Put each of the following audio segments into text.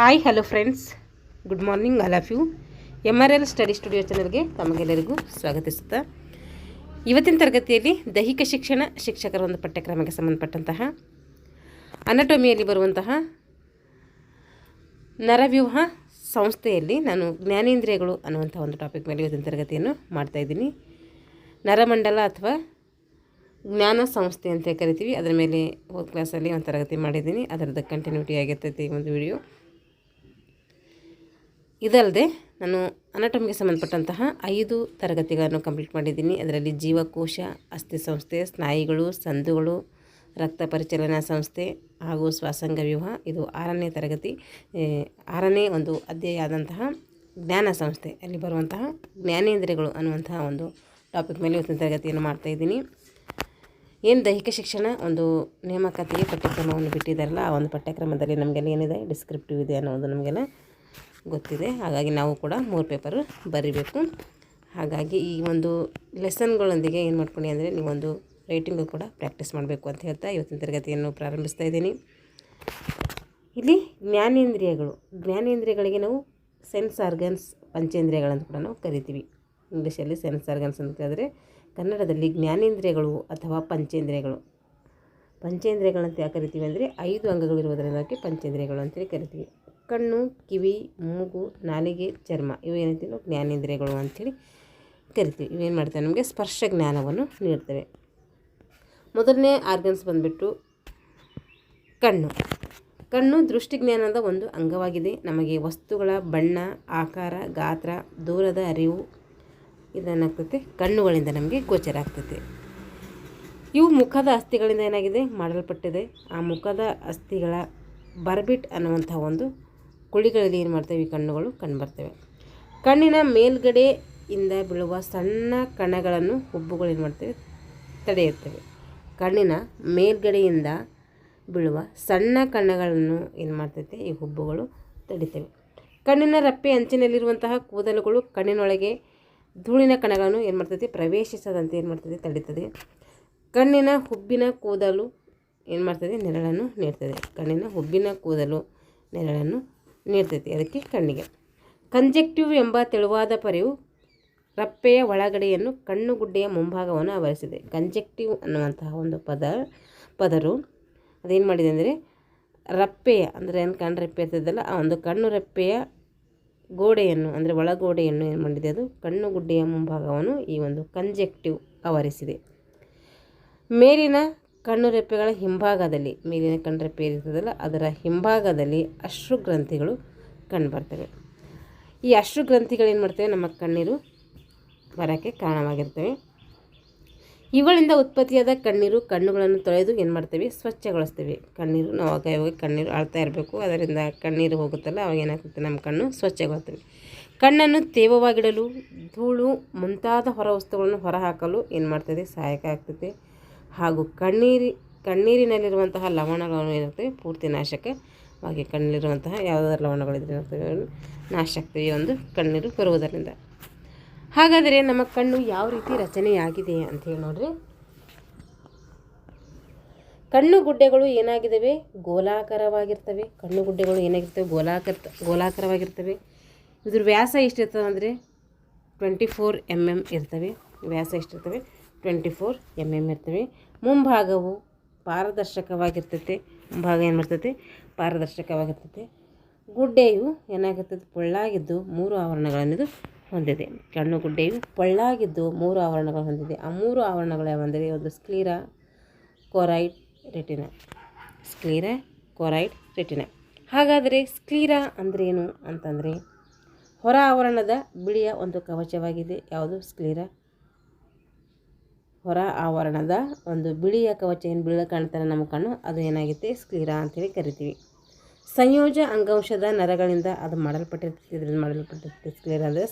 Hi hello friends, good morning all of you. MRL study studio ಚಾನಲ್ಗೆ ತಮಗೆಲ್ಲರಿಗೂ ಸ್ವಾಗತಿಸುತ್ತಾ ಇವತ್ತಿನ ತರಗತಿಯಲ್ಲಿ ದೈಹಿಕ ಶಿಕ್ಷಕರ ಒಂದು ಪಠ್ಯಕ್ರಮಕ್ಕೆ ಸಂಬಂಧಪಟ್ಟಂತಹ ಅನಟೊಮಿಯಲ್ಲಿ ಬರುವಂತಹ ನರವ್ಯೂಹ ಸಂಸ್ಥೆಯಲ್ಲಿ ನಾನು ಜ್ಞಾನೇಂದ್ರಿಯಗಳು ಅನ್ನುವಂಥ ಒಂದು ಟಾಪಿಕ್ ಮೇಲೆ ಇವತ್ತಿನ ತರಗತಿಯನ್ನು ಮಾಡ್ತಾಯಿದ್ದೀನಿ. ನರಮಂಡಲ ಅಥವಾ ಜ್ಞಾನ ಸಂಸ್ಥೆ ಅಂತ ಕರಿತೀವಿ. ಅದರ ಮೇಲೆ ಹೋದ ಕ್ಲಾಸಲ್ಲಿ ಒಂದು ತರಗತಿ ಮಾಡಿದ್ದೀನಿ. ಅದರದ್ದು ಕಂಟಿನ್ಯೂಟಿ ಆಗಿರ್ತೈತೆ ಈ ಒಂದು ವಿಡಿಯೋ. ಇದಲ್ಲದೆ ನಾನು ಅನಾಟಮಿಗೆ ಸಂಬಂಧಪಟ್ಟಂತಹ 5 ತರಗತಿಗಳನ್ನು ಕಂಪ್ಲೀಟ್ ಮಾಡಿದ್ದೀನಿ. ಅದರಲ್ಲಿ ಜೀವಕೋಶ, ಅಸ್ಥಿ ಸಂಸ್ಥೆ, ಸ್ನಾಯುಗಳು, ಸಂದುಗಳು, ರಕ್ತ ಪರಿಚಲನಾ ಸಂಸ್ಥೆ ಹಾಗೂ ಶ್ವಾಸಾಂಗ ವ್ಯೂಹ. ಇದು 6ನೇ ತರಗತಿ, 6ನೇ ಒಂದು ಅಧ್ಯಾಯ ಆದಂತಹ ಜ್ಞಾನ ಸಂಸ್ಥೆ ಅಲ್ಲಿ ಬರುವಂತಹ ಜ್ಞಾನೇಂದ್ರಿಯಗಳು ಅನ್ನುವಂತಹ ಒಂದು ಟಾಪಿಕ್ ಮೇಲೆ ಇವತ್ತಿನ ತರಗತಿಯನ್ನು ಮಾಡ್ತಾಯಿದ್ದೀನಿ. ಏನು ದೈಹಿಕ ಶಿಕ್ಷಣ ಒಂದು ನೇಮಕಾತಿಗೆ ಪಠ್ಯಕ್ರಮವನ್ನು ಬಿಟ್ಟಿದ್ದಾರಲ್ಲ, ಆ ಒಂದು ಪಠ್ಯಕ್ರಮದಲ್ಲಿ ನಮಗೆಲ್ಲ ಏನಿದೆ ಡಿಸ್ಕ್ರಿಪ್ಟಿವ್ ಇದೆ ಅನ್ನೋದು ನಮಗೆಲ್ಲ ಗೊತ್ತಿದೆ. ಹಾಗಾಗಿ ನಾವು ಕೂಡ 3 ಪೇಪರು ಬರೀಬೇಕು. ಹಾಗಾಗಿ ಈ ಒಂದು ಲೆಸನ್ಗಳೊಂದಿಗೆ ಏನು ಮಾಡ್ಕೊಂಡು ಅಂದರೆ ನೀವೊಂದು ರೈಟಿಂಗು ಕೂಡ ಪ್ರಾಕ್ಟೀಸ್ ಮಾಡಬೇಕು ಅಂತ ಹೇಳ್ತಾ ಇವತ್ತಿನ ತರಗತಿಯನ್ನು ಪ್ರಾರಂಭಿಸ್ತಾ ಇದ್ದೀನಿ. ಇಲ್ಲಿ ಜ್ಞಾನೇಂದ್ರಿಯಗಳಿಗೆ ನಾವು ಸೆನ್ಸ್ ಆರ್ಗನ್ಸ್, ಪಂಚೇಂದ್ರಿಯಗಳಂತ ಕೂಡ ನಾವು ಕರಿತೀವಿ. ಇಂಗ್ಲೀಷಲ್ಲಿ ಸೆನ್ಸ್ ಆರ್ಗನ್ಸ್ ಅಂತ ಹೇಳಿದ್ರೆ, ಕನ್ನಡದಲ್ಲಿ ಜ್ಞಾನೇಂದ್ರಿಯಗಳು ಅಥವಾ ಪಂಚೇಂದ್ರಿಯಗಳು. ಪಂಚೇಂದ್ರಿಯಗಳಂತ ಯಾಕೆ ಕರಿತೀವಿ ಅಂದರೆ 5 ಅಂಗಗಳಿರುವುದರಿಂದಾಗಿ ಪಂಚೇಂದ್ರಿಯಗಳು ಅಂತೇಳಿ ಕರಿತೀವಿ. ಕಣ್ಣು, ಕಿವಿ, ಮೂಗು, ನಾಲಿಗೆ, ಚರ್ಮ ಇವೇನಂತೀವಿ ನಾವು ಜ್ಞಾನೇಂದ್ರಿಯಗಳು ಅಂಥೇಳಿ ಕರಿತೀವಿ. ಇವೇನು ಮಾಡ್ತೇವೆ, ನಮಗೆ ಸ್ಪರ್ಶ ಜ್ಞಾನವನ್ನು ನೀಡ್ತವೆ. ಮೊದಲನೇ ಆರ್ಗನ್ಸ್ ಬಂದುಬಿಟ್ಟು ಕಣ್ಣು ದೃಷ್ಟಿಜ್ಞಾನದ ಒಂದು ಅಂಗವಾಗಿದೆ. ನಮಗೆ ವಸ್ತುಗಳ ಬಣ್ಣ, ಆಕಾರ, ಗಾತ್ರ, ದೂರದ ಅರಿವು ಇದನ್ನಾಗ್ತೈತೆ ಕಣ್ಣುಗಳಿಂದ ನಮಗೆ ಗೋಚರ ಆಗ್ತೈತೆ. ಇವು ಮುಖದ ಅಸ್ಥಿಗಳಿಂದ ಏನಾಗಿದೆ ಮಾಡಲ್ಪಟ್ಟಿದೆ. ಆ ಮುಖದ ಅಸ್ಥಿಗಳ ಬರ್ಬಿಟ್ ಅನ್ನುವಂಥ ಒಂದು ಕುಳಿಗಳಲ್ಲಿ ಏನು ಮಾಡ್ತೇವೆ, ಈ ಕಣ್ಣುಗಳು ಕಂಡುಬರ್ತವೆ. ಕಣ್ಣಿನ ಮೇಲ್ಗಡೆಯಿಂದ ಬೀಳುವ ಸಣ್ಣ ಕಣಗಳನ್ನು ಹುಬ್ಬುಗಳು ಏನು ಮಾಡ್ತೇವೆ, ತಡೆಯುತ್ತವೆ. ಕಣ್ಣಿನ ಮೇಲ್ಗಡೆಯಿಂದ ಬೀಳುವ ಸಣ್ಣ ಕಣಗಳನ್ನು ಏನು ಮಾಡ್ತೈತೆ, ಈ ಹುಬ್ಬುಗಳು ತಡಿತವೆ. ಕಣ್ಣಿನ ರಪ್ಪೆ ಅಂಚಿನಲ್ಲಿರುವಂತಹ ಕೂದಲುಗಳು ಕಣ್ಣಿನೊಳಗೆ ಧೂಳಿನ ಕಣಗಳನ್ನು ಏನು ಮಾಡ್ತೈತೆ, ಪ್ರವೇಶಿಸದಂತೆ ಏನು ಮಾಡ್ತದೆ, ತಡೀತದೆ. ಕಣ್ಣಿನ ಹುಬ್ಬಿನ ಕೂದಲು ಏನು ಮಾಡ್ತದೆ, ನೆರಳನ್ನು ನೀಡ್ತದೆ. ಕಣ್ಣಿನ ಹುಬ್ಬಿನ ಕೂದಲು ನೆರಳನ್ನು ನೀಡ್ತೈತಿ ಅದಕ್ಕೆ ಕಣ್ಣಿಗೆ. ಕಂಜೆಕ್ಟಿವ್ ಎಂಬ ತೆಳುವಾದ ಪೊರೆಯು ರಪ್ಪೆಯ ಒಳಗಡೆಯನ್ನು ಕಣ್ಣುಗುಡ್ಡೆಯ ಮುಂಭಾಗವನ್ನು ಆವರಿಸಿದೆ. ಕಂಜೆಕ್ಟಿವ್ ಅನ್ನುವಂತಹ ಒಂದು ಪದರು ಅದೇನು ಮಾಡಿದೆ ಅಂದರೆ ರಪ್ಪೆಯ ಅಂದರೆ ಏನು ಕಣ್ಣು ರೆಪ್ಪೆ ಇರ್ತದಲ್ಲ, ಆ ಒಂದು ಕಣ್ಣು ರೆಪ್ಪೆಯ ಗೋಡೆಯನ್ನು ಅಂದರೆ ಒಳಗೋಡೆಯನ್ನು ಏನು ಮಾಡಿದೆ, ಅದು ಕಣ್ಣುಗುಡ್ಡೆಯ ಮುಂಭಾಗವನ್ನು ಈ ಒಂದು ಕಂಜೆಕ್ಟಿವ್ ಆವರಿಸಿದೆ. ಮೇಲಿನ ಕಣ್ಣುರೆಪ್ಪೆಗಳ ಹಿಂಭಾಗದಲ್ಲಿ, ಮೇಲಿನ ಕಣ್ಣುರೆಪ್ಪೆ ಇರ್ತದಲ್ಲ ಅದರ ಹಿಂಭಾಗದಲ್ಲಿ ಅಶ್ರುಗ್ರಂಥಿಗಳು ಕಂಡುಬರ್ತವೆ. ಈ ಅಶ್ರುಗ್ರಂಥಿಗಳು ಏನು ಮಾಡ್ತವೆ, ನಮ್ಮ ಕಣ್ಣೀರು ಬರೋಕ್ಕೆ ಕಾರಣವಾಗಿರ್ತವೆ. ಇವುಗಳಿಂದ ಉತ್ಪತ್ತಿಯಾದ ಕಣ್ಣುಗಳನ್ನು ತೊಳೆದು ಏನು ಮಾಡ್ತೇವೆ, ಸ್ವಚ್ಛಗೊಳಿಸ್ತೇವೆ. ನಾವು ಯಾವಾಗ ಕಣ್ಣೀರು ಆಳ್ತಾ ಇರಬೇಕು, ಅದರಿಂದ ಕಣ್ಣೀರು ಹೋಗುತ್ತಲ್ಲ, ಅವಾಗ ಏನಾಗ್ತದೆ, ನಮ್ಮ ಕಣ್ಣು ಸ್ವಚ್ಛಗೊಳ್ತವೆ. ಕಣ್ಣನ್ನು ತೇವವಾಗಿಡಲು, ಧೂಳು ಮುಂತಾದ ಹೊರ ವಸ್ತುಗಳನ್ನು ಹೊರಹಾಕಲು ಏನು ಮಾಡ್ತದೆ, ಸಹಾಯಕ ಆಗ್ತದೆ. ಹಾಗೂ ಕಣ್ಣೀರಿನಲ್ಲಿರುವಂತಹ ಲವಣಗಳನ್ನು ಏನಾಗ್ತವೆ, ಪೂರ್ತಿ ನಾಶಕವಾಗಿ ಕಣ್ಣಲ್ಲಿರುವಂತಹ ಯಾವುದಾದ್ರೂ ಲವಣಗಳಿದ್ರೆ ಏನಾಗ್ತವೆ, ನಾಶ ಆಗ್ತವೆ ಈ ಒಂದು ಕಣ್ಣೀರು ಬರುವುದರಿಂದ. ಹಾಗಾದರೆ ನಮ್ಮ ಕಣ್ಣು ಯಾವ ರೀತಿ ರಚನೆಯಾಗಿದೆ ಅಂತ ಹೇಳಿ ನೋಡ್ರಿ. ಕಣ್ಣುಗುಡ್ಡೆಗಳು ಏನಾಗಿದ್ದಾವೆ, ಗೋಲಾಕಾರವಾಗಿರ್ತವೆ. ಕಣ್ಣುಗುಡ್ಡೆಗಳು ಏನಾಗಿರ್ತವೆ, ಗೋಲಾಕಾರವಾಗಿರ್ತವೆ. ಇದ್ರ ವ್ಯಾಸ ಎಷ್ಟಿರ್ತವೆ ಅಂದರೆ 24 mm ಇರ್ತವೆ. ವ್ಯಾಸ ಎಷ್ಟಿರ್ತವೆ, 24 mm ಇರ್ತವೆ. ಮುಂಭಾಗವು ಪಾರದರ್ಶಕವಾಗಿರ್ತೈತೆ. ಮುಂಭಾಗ ಏನು ಮಾಡ್ತೈತೆ, ಪಾರದರ್ಶಕವಾಗಿರ್ತೈತೆ. ಗುಡ್ಡೆಯು ಏನಾಗಿರ್ತದೆ, ಪೊಳ್ಳಾಗಿದ್ದು 3 ಆವರಣಗಳನ್ನು ಹೊಂದಿದೆ. ಕಣ್ಣುಗುಡ್ಡೆಯು ಪೊಳ್ಳಾಗಿದ್ದು 3 ಆವರಣಗಳು ಹೊಂದಿದೆ. ಆ 3 ಆವರಣಗಳು ಯಾವಂದರೆ ಒಂದು ಸ್ಕ್ಲೀರಾ, ಕೊರೈಡ್, ರೆಟಿನಾ. ಹಾಗಾದರೆ ಸ್ಕ್ಲೀರಾ ಅಂದ್ರೇನು ಅಂತಂದರೆ ಹೊರ ಆವರಣದ ಬಿಳಿಯ ಒಂದು ಕವಚವಾಗಿದೆ. ಯಾವುದು ಸ್ಕ್ಲೀರಾ, ಹೊರ ಆವರಣದ ಒಂದು ಬಿಳಿಯ ಕವಚ, ಏನು ಬಿಳಿ ಕಾಣ್ತಾರೆ ನಮ್ಮ ಕಣ್ಣು, ಅದು ಏನಾಗುತ್ತೆ, ಸ್ಕ್ಲೀರಾ ಅಂತೇಳಿ ಕರಿತೀವಿ. ಸಂಯೋಜ ಅಂಗಾಂಶದ ನರಗಳಿಂದ ಅದು ಮಾಡಲ್ಪಟ್ಟಿರ್ತೈತಿ. ಇದರಿಂದ ಮಾಡಲ್ಪಟ್ಟಿರ್ತೈತಿ. ಸ್ಕ್ಲೀರಾ ಅಂದರೆ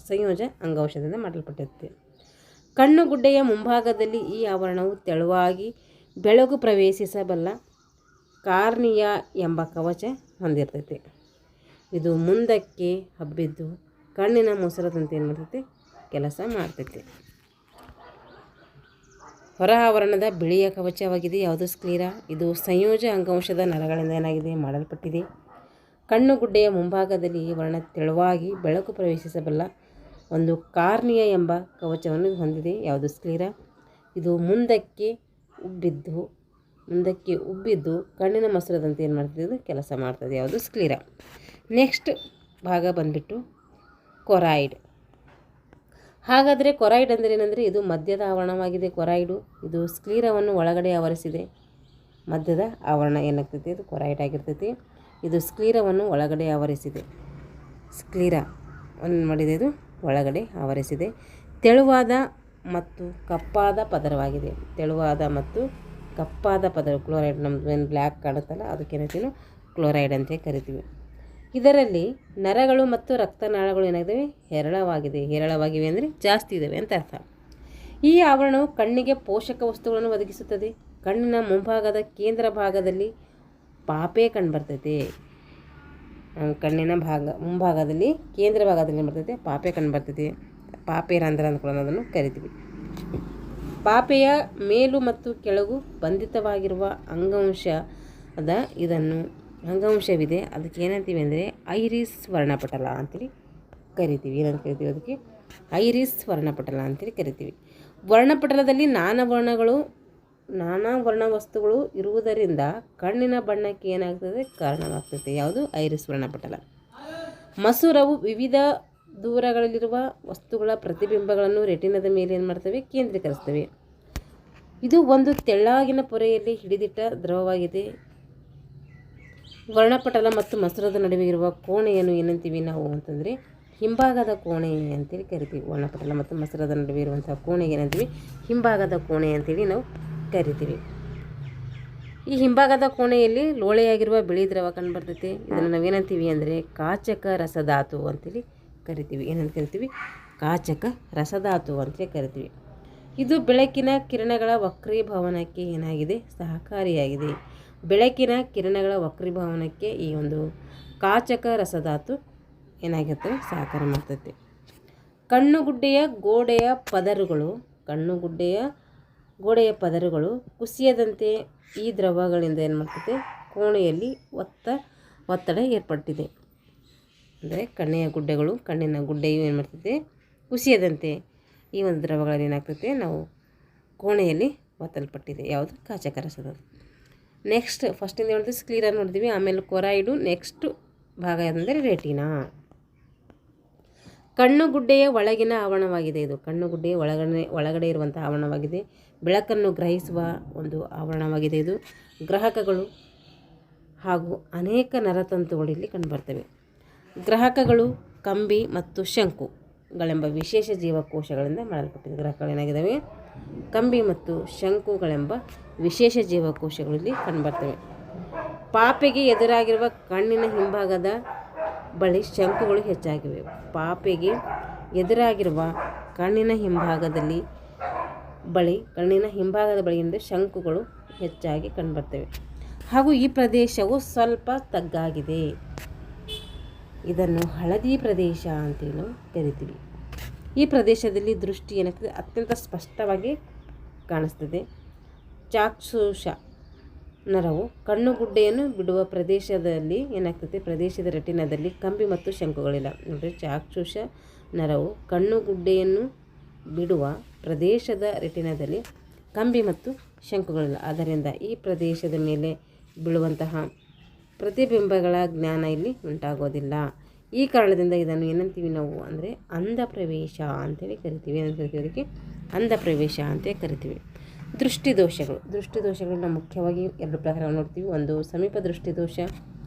ಸಂಯೋಜ ಅಂಗಾಂಶದಿಂದ ಮಾಡಲ್ಪಟ್ಟಿರ್ತೈತಿ. ಕಣ್ಣುಗುಡ್ಡೆಯ ಮುಂಭಾಗದಲ್ಲಿ ಈ ಆವರಣವು ತೆಳುವಾಗಿ ಬೆಳಕು ಪ್ರವೇಶಿಸಬಲ್ಲ ಕಾರ್ನಿಯಾ ಎಂಬ ಕವಚ ಹೊಂದಿರ್ತೈತಿ. ಇದು ಮುಂದಕ್ಕೆ ಹಬ್ಬಿದ್ದು ಕಣ್ಣಿನ ಮೊಸರದಂತೆ ಏನು ಮಾಡ್ತೈತಿ, ಕೆಲಸ ಮಾಡ್ತೈತಿ. ಹೊರ ಆವರಣದ ಬಿಳಿಯ ಕವಚವಾಗಿದೆ ಯಾವುದು, ಸ್ಕ್ಲೀರಾ. ಇದು ಸಂಯೋಜ ಅಂಗಾಂಶದ ನರಗಳಿಂದ ಏನಾಗಿದೆ, ಮಾಡಲ್ಪಟ್ಟಿದೆ. ಕಣ್ಣುಗುಡ್ಡೆಯ ಮುಂಭಾಗದಲ್ಲಿ ಈ ವರ್ಣ ತೆಳುವಾಗಿ ಬೆಳಕು ಪ್ರವೇಶಿಸಬಲ್ಲ ಒಂದು ಕಾರ್ನಿಯ ಎಂಬ ಕವಚವನ್ನು ಹೊಂದಿದೆ. ಯಾವುದು? ಸ್ಕ್ಲೀರಾ. ಇದು ಮುಂದಕ್ಕೆ ಉಬ್ಬಿದ್ದು ಕಣ್ಣಿನ ಮಸೂರದಂತೆ ಏನು ಮಾಡ್ತದೆ? ಇದು ಕೆಲಸ ಮಾಡ್ತದೆ. ಯಾವುದು? ಸ್ಕ್ಲೀರಾ. ನೆಕ್ಸ್ಟ್ ಭಾಗ ಬಂದುಬಿಟ್ಟು ಕೊರಾಯ್ಡ್. ಹಾಗಾದರೆ ಕೊರಾಯ್ಡ್ ಅಂದರೆ ಏನಂದರೆ ಇದು ಮಧ್ಯದ ಆವರಣವಾಗಿದೆ. ಕೊರಾಯ್ಡು ಇದು ಸ್ಕ್ಲೀರಾವನ್ನು ಒಳಗಡೆ ಆವರಿಸಿದೆ. ಮಧ್ಯದ ಆವರಣ ಏನಾಗ್ತೈತಿ? ಇದು ಕೊರಾಯ್ಡ್ ಆಗಿರ್ತೈತಿ. ಇದು ಸ್ಕ್ಲೀರಾವನ್ನು ಒಳಗಡೆ ಆವರಿಸಿದೆ. ಸ್ಕ್ಲೀರಾವನ್ನು ಮಾಡಿದೆ, ಇದು ಒಳಗಡೆ ಆವರಿಸಿದೆ. ತೆಳುವಾದ ಮತ್ತು ಕಪ್ಪಾದ ಪದರವಾಗಿದೆ. ತೆಳುವಾದ ಮತ್ತು ಕಪ್ಪಾದ ಪದರ ಕ್ಲೋರೈಡ್. ನಮ್ಮದು ಏನು ಬ್ಲ್ಯಾಕ್ ಕಾಣುತ್ತಲ್ಲ ಅದಕ್ಕೇನೈತಿ ಕ್ಲೋರೈಡ್ ಅಂತ ಕರಿತೀವಿ. ಇದರಲ್ಲಿ ನರಗಳು ಮತ್ತು ರಕ್ತನಾಳಗಳು ಏನಾಗಿದ್ದಾವೆ? ಹೇರಳವಾಗಿವೆ ಅಂದರೆ ಜಾಸ್ತಿ ಇದ್ದಾವೆ ಅಂತ ಅರ್ಥ. ಈ ಆವರಣವು ಕಣ್ಣಿಗೆ ಪೋಷಕ ವಸ್ತುಗಳನ್ನು ಒದಗಿಸುತ್ತದೆ. ಕಣ್ಣಿನ ಮುಂಭಾಗದ ಕೇಂದ್ರ ಭಾಗದಲ್ಲಿ ಪಾಪೆ ಕಂಡುಬರ್ತೈತೆ. ಕಣ್ಣಿನ ಮುಂಭಾಗದಲ್ಲಿ ಕೇಂದ್ರ ಭಾಗದಲ್ಲಿ ಏನು ಬರ್ತೈತೆ? ಪಾಪೆ ಕಂಡುಬರ್ತೈತೆ. ಪಾಪೆ ರಂಧ್ರ ಅಂದ್ಕೊಳ್ಳೋಣ ಅದನ್ನು ಕರಿತೀವಿ. ಪಾಪೆಯ ಮೇಲು ಮತ್ತು ಕೆಳಗು ಬಂಧಿತವಾಗಿರುವ ಅಂಗಾಂಶವಿದೆ. ಅದಕ್ಕೆ ಏನಂತೀವಿ ಅಂದರೆ ಐರಿಸ್ ವರ್ಣಪಟಲ ಅಂತೇಳಿ ಕರಿತೀವಿ. ಏನಂತ ಕರಿತೀವಿ? ಅದಕ್ಕೆ ಐರಿಸ್ ವರ್ಣಪಟಲ ಅಂತೇಳಿ ಕರಿತೀವಿ. ವರ್ಣಪಟಲದಲ್ಲಿ ನಾನಾ ವರ್ಣ ವಸ್ತುಗಳು ಇರುವುದರಿಂದ ಕಣ್ಣಿನ ಬಣ್ಣಕ್ಕೆ ಏನಾಗ್ತದೆ? ಕಾರಣವಾಗ್ತದೆ. ಯಾವುದು? ಐರಿಸ್ ವರ್ಣಪಟಲ. ಮಸೂರವು ವಿವಿಧ ದೂರಗಳಲ್ಲಿರುವ ವಸ್ತುಗಳ ಪ್ರತಿಬಿಂಬಗಳನ್ನು ರೆಟಿನದ ಮೇಲೆ ಏನು ಮಾಡ್ತವೆ? ಕೇಂದ್ರೀಕರಿಸ್ತವೆ. ಇದು ಒಂದು ತೆಳ್ಳಗಿನ ಪೊರೆಯಲ್ಲಿ ಹಿಡಿದಿಟ್ಟ ದ್ರವವಾಗಿದೆ. ವರ್ಣಪಟಲ ಮತ್ತು ಮಸೂರದ ನಡುವೆ ಇರುವ ಕೋಣೆಯನ್ನು ಏನಂತೀವಿ ನಾವು ಅಂತಂದರೆ ಹಿಂಭಾಗದ ಕೋಣೆ ಅಂತೇಳಿ ಕರಿತೀವಿ. ವರ್ಣಪಟಲ ಮತ್ತು ಮಸೂರದ ನಡುವೆ ಇರುವಂತಹ ಕೋಣೆಗೆ ಏನಂತೀವಿ? ಹಿಂಭಾಗದ ಕೋಣೆ ಅಂತೇಳಿ ನಾವು ಕರಿತೀವಿ. ಈ ಹಿಂಭಾಗದ ಕೋಣೆಯಲ್ಲಿ ಲೋಳೆಯಾಗಿರುವ ಬಿಳಿ ದ್ರವ ಕಂಡುಬರ್ತೈತೆ. ಇದನ್ನು ನಾವೇನಂತೀವಿ ಅಂದರೆ ಕಾಚಕ ರಸಧಾತು ಅಂತೇಳಿ ಕರಿತೀವಿ. ಏನಂತ ಕರಿತೀವಿ? ಕಾಚಕ ರಸಧಾತು ಅಂತೇಳಿ ಕರಿತೀವಿ. ಇದು ಬೆಳಕಿನ ಕಿರಣಗಳ ವಕ್ರೀಭವನಕ್ಕೆ ಏನಾಗಿದೆ? ಸಹಕಾರಿಯಾಗಿದೆ. ಬೆಳಕಿನ ಕಿರಣಗಳ ವಕ್ರೀಭವನಕ್ಕೆ ಈ ಒಂದು ಕಾಚಕ ರಸಧಾತು ಏನಾಗಿರ್ತವೆ? ಸಹಕಾರ ಮಾಡ್ತೈತೆ. ಕಣ್ಣುಗುಡ್ಡೆಯ ಗೋಡೆಯ ಪದರುಗಳು ಕುಸಿಯದಂತೆ ಈ ದ್ರವಗಳಿಂದ ಏನು ಮಾಡ್ತೈತೆ? ಕೋಣೆಯಲ್ಲಿ ಒತ್ತಡ ಏರ್ಪಟ್ಟಿದೆ. ಅಂದರೆ ಕಣ್ಣಿನ ಗುಡ್ಡೆಯು ಏನು ಮಾಡ್ತೈತೆ? ಕುಸಿಯದಂತೆ ಈ ಒಂದು ದ್ರವಗಳಲ್ಲಿ ಏನಾಗ್ತೈತೆ? ನಾವು ಕೋಣೆಯಲ್ಲಿ ಒತ್ತಲ್ಪಟ್ಟಿದೆ. ಯಾವುದು? ಕಾಚಕ ರಸಧಾತು. ನೆಕ್ಸ್ಟ್ ಫಸ್ಟಿಂದ ನೋಡಿದ್ವಿ ಸ್ಕ್ಲೀರಾ ನೋಡಿದ್ವಿ. ಆಮೇಲೆ ಕೊರಾಯ್ಡು. ನೆಕ್ಸ್ಟ್ ಭಾಗ ಅಂದರೆ ರೆಟಿನಾ. ಕಣ್ಣುಗುಡ್ಡೆಯ ಒಳಗಿನ ಆವರಣವಾಗಿದೆ. ಇದು ಕಣ್ಣುಗುಡ್ಡೆಯ ಒಳಗಡೆ ಇರುವಂಥ ಆವರಣವಾಗಿದೆ. ಬೆಳಕನ್ನು ಗ್ರಹಿಸುವ ಒಂದು ಆವರಣವಾಗಿದೆ. ಇದು ಗ್ರಾಹಕಗಳು ಹಾಗೂ ಅನೇಕ ನರತಂತುಗಳು ಇಲ್ಲಿ ಕಂಡುಬರ್ತವೆ. ಗ್ರಾಹಕಗಳು ಕಂಬಿ ಮತ್ತು ಶಂಕುಗಳೆಂಬ ವಿಶೇಷ ಜೀವಕೋಶಗಳಿಂದ ಮಾಡಲ್ಪಟ್ಟಿದೆ. ಗ್ರಾಹಕಗಳೇನಾಗಿದ್ದಾವೆ? ಕಂಬಿ ಮತ್ತು ಶಂಕುಗಳೆಂಬ ವಿಶೇಷ ಜೀವಕೋಶಗಳಲ್ಲಿ ಕಂಡುಬರ್ತವೆ. ಪಾಪೆಗೆ ಎದುರಾಗಿರುವ ಕಣ್ಣಿನ ಹಿಂಭಾಗದ ಬಳಿ ಶಂಕುಗಳು ಹೆಚ್ಚಾಗಿವೆ. ಪಾಪೆಗೆ ಎದುರಾಗಿರುವ ಕಣ್ಣಿನ ಹಿಂಭಾಗದ ಬಳಿಯಿಂದ ಶಂಕುಗಳು ಹೆಚ್ಚಾಗಿ ಕಂಡುಬರ್ತವೆ. ಹಾಗೂ ಈ ಪ್ರದೇಶವು ಸ್ವಲ್ಪ ತಗ್ಗಾಗಿದೆ. ಇದನ್ನು ಹಳದಿ ಪ್ರದೇಶ ಅಂತೇಳಿ ನಾವು ಕರಿತೀವಿ. ಈ ಪ್ರದೇಶದಲ್ಲಿ ದೃಷ್ಟಿ ಏನಾಗ್ತದೆ? ಅತ್ಯಂತ ಸ್ಪಷ್ಟವಾಗಿ ಕಾಣಿಸ್ತದೆ. ಚಾಕ್ಷುಷ ನರವು ಕಣ್ಣುಗುಡ್ಡೆಯನ್ನು ಬಿಡುವ ಪ್ರದೇಶದಲ್ಲಿ ಏನಾಗ್ತದೆ? ಪ್ರದೇಶದ ರೆಟಿನಾದಲ್ಲಿ ಕಂಬಿ ಮತ್ತು ಶಂಕುಗಳಿಲ್ಲ. ನೋಡಿರಿ, ಚಾಕ್ಷುಷ ನರವು ಕಣ್ಣುಗುಡ್ಡೆಯನ್ನು ಬಿಡುವ ಪ್ರದೇಶದ ರೆಟಿನಾದಲ್ಲಿ ಕಂಬಿ ಮತ್ತು ಶಂಕುಗಳಿಲ್ಲ. ಆದ್ದರಿಂದ ಈ ಪ್ರದೇಶದ ಮೇಲೆ ಬೀಳುವಂತಹ ಪ್ರತಿಬಿಂಬಗಳ ಜ್ಞಾನ ಇಲ್ಲಿ ಉಂಟಾಗೋದಿಲ್ಲ. ಈ ಕಾರಣದಿಂದ ಇದನ್ನು ಏನಂತೀವಿ ನಾವು ಅಂದರೆ ಅಂಧ ಪ್ರವೇಶ ಅಂತೇಳಿ ಕರಿತೀವಿ. ಏನಂತ ಕರಿತೀವಿ? ಅದಕ್ಕೆ ಅಂಧ ಪ್ರವೇಶ ಅಂತೇಳಿ ಕರಿತೀವಿ. ದೃಷ್ಟಿದೋಷಗಳು ನಾವು ಮುಖ್ಯವಾಗಿ 2 ಪ್ರಕಾರ ನೋಡ್ತೀವಿ. ಒಂದು ಸಮೀಪ ದೃಷ್ಟಿದೋಷ,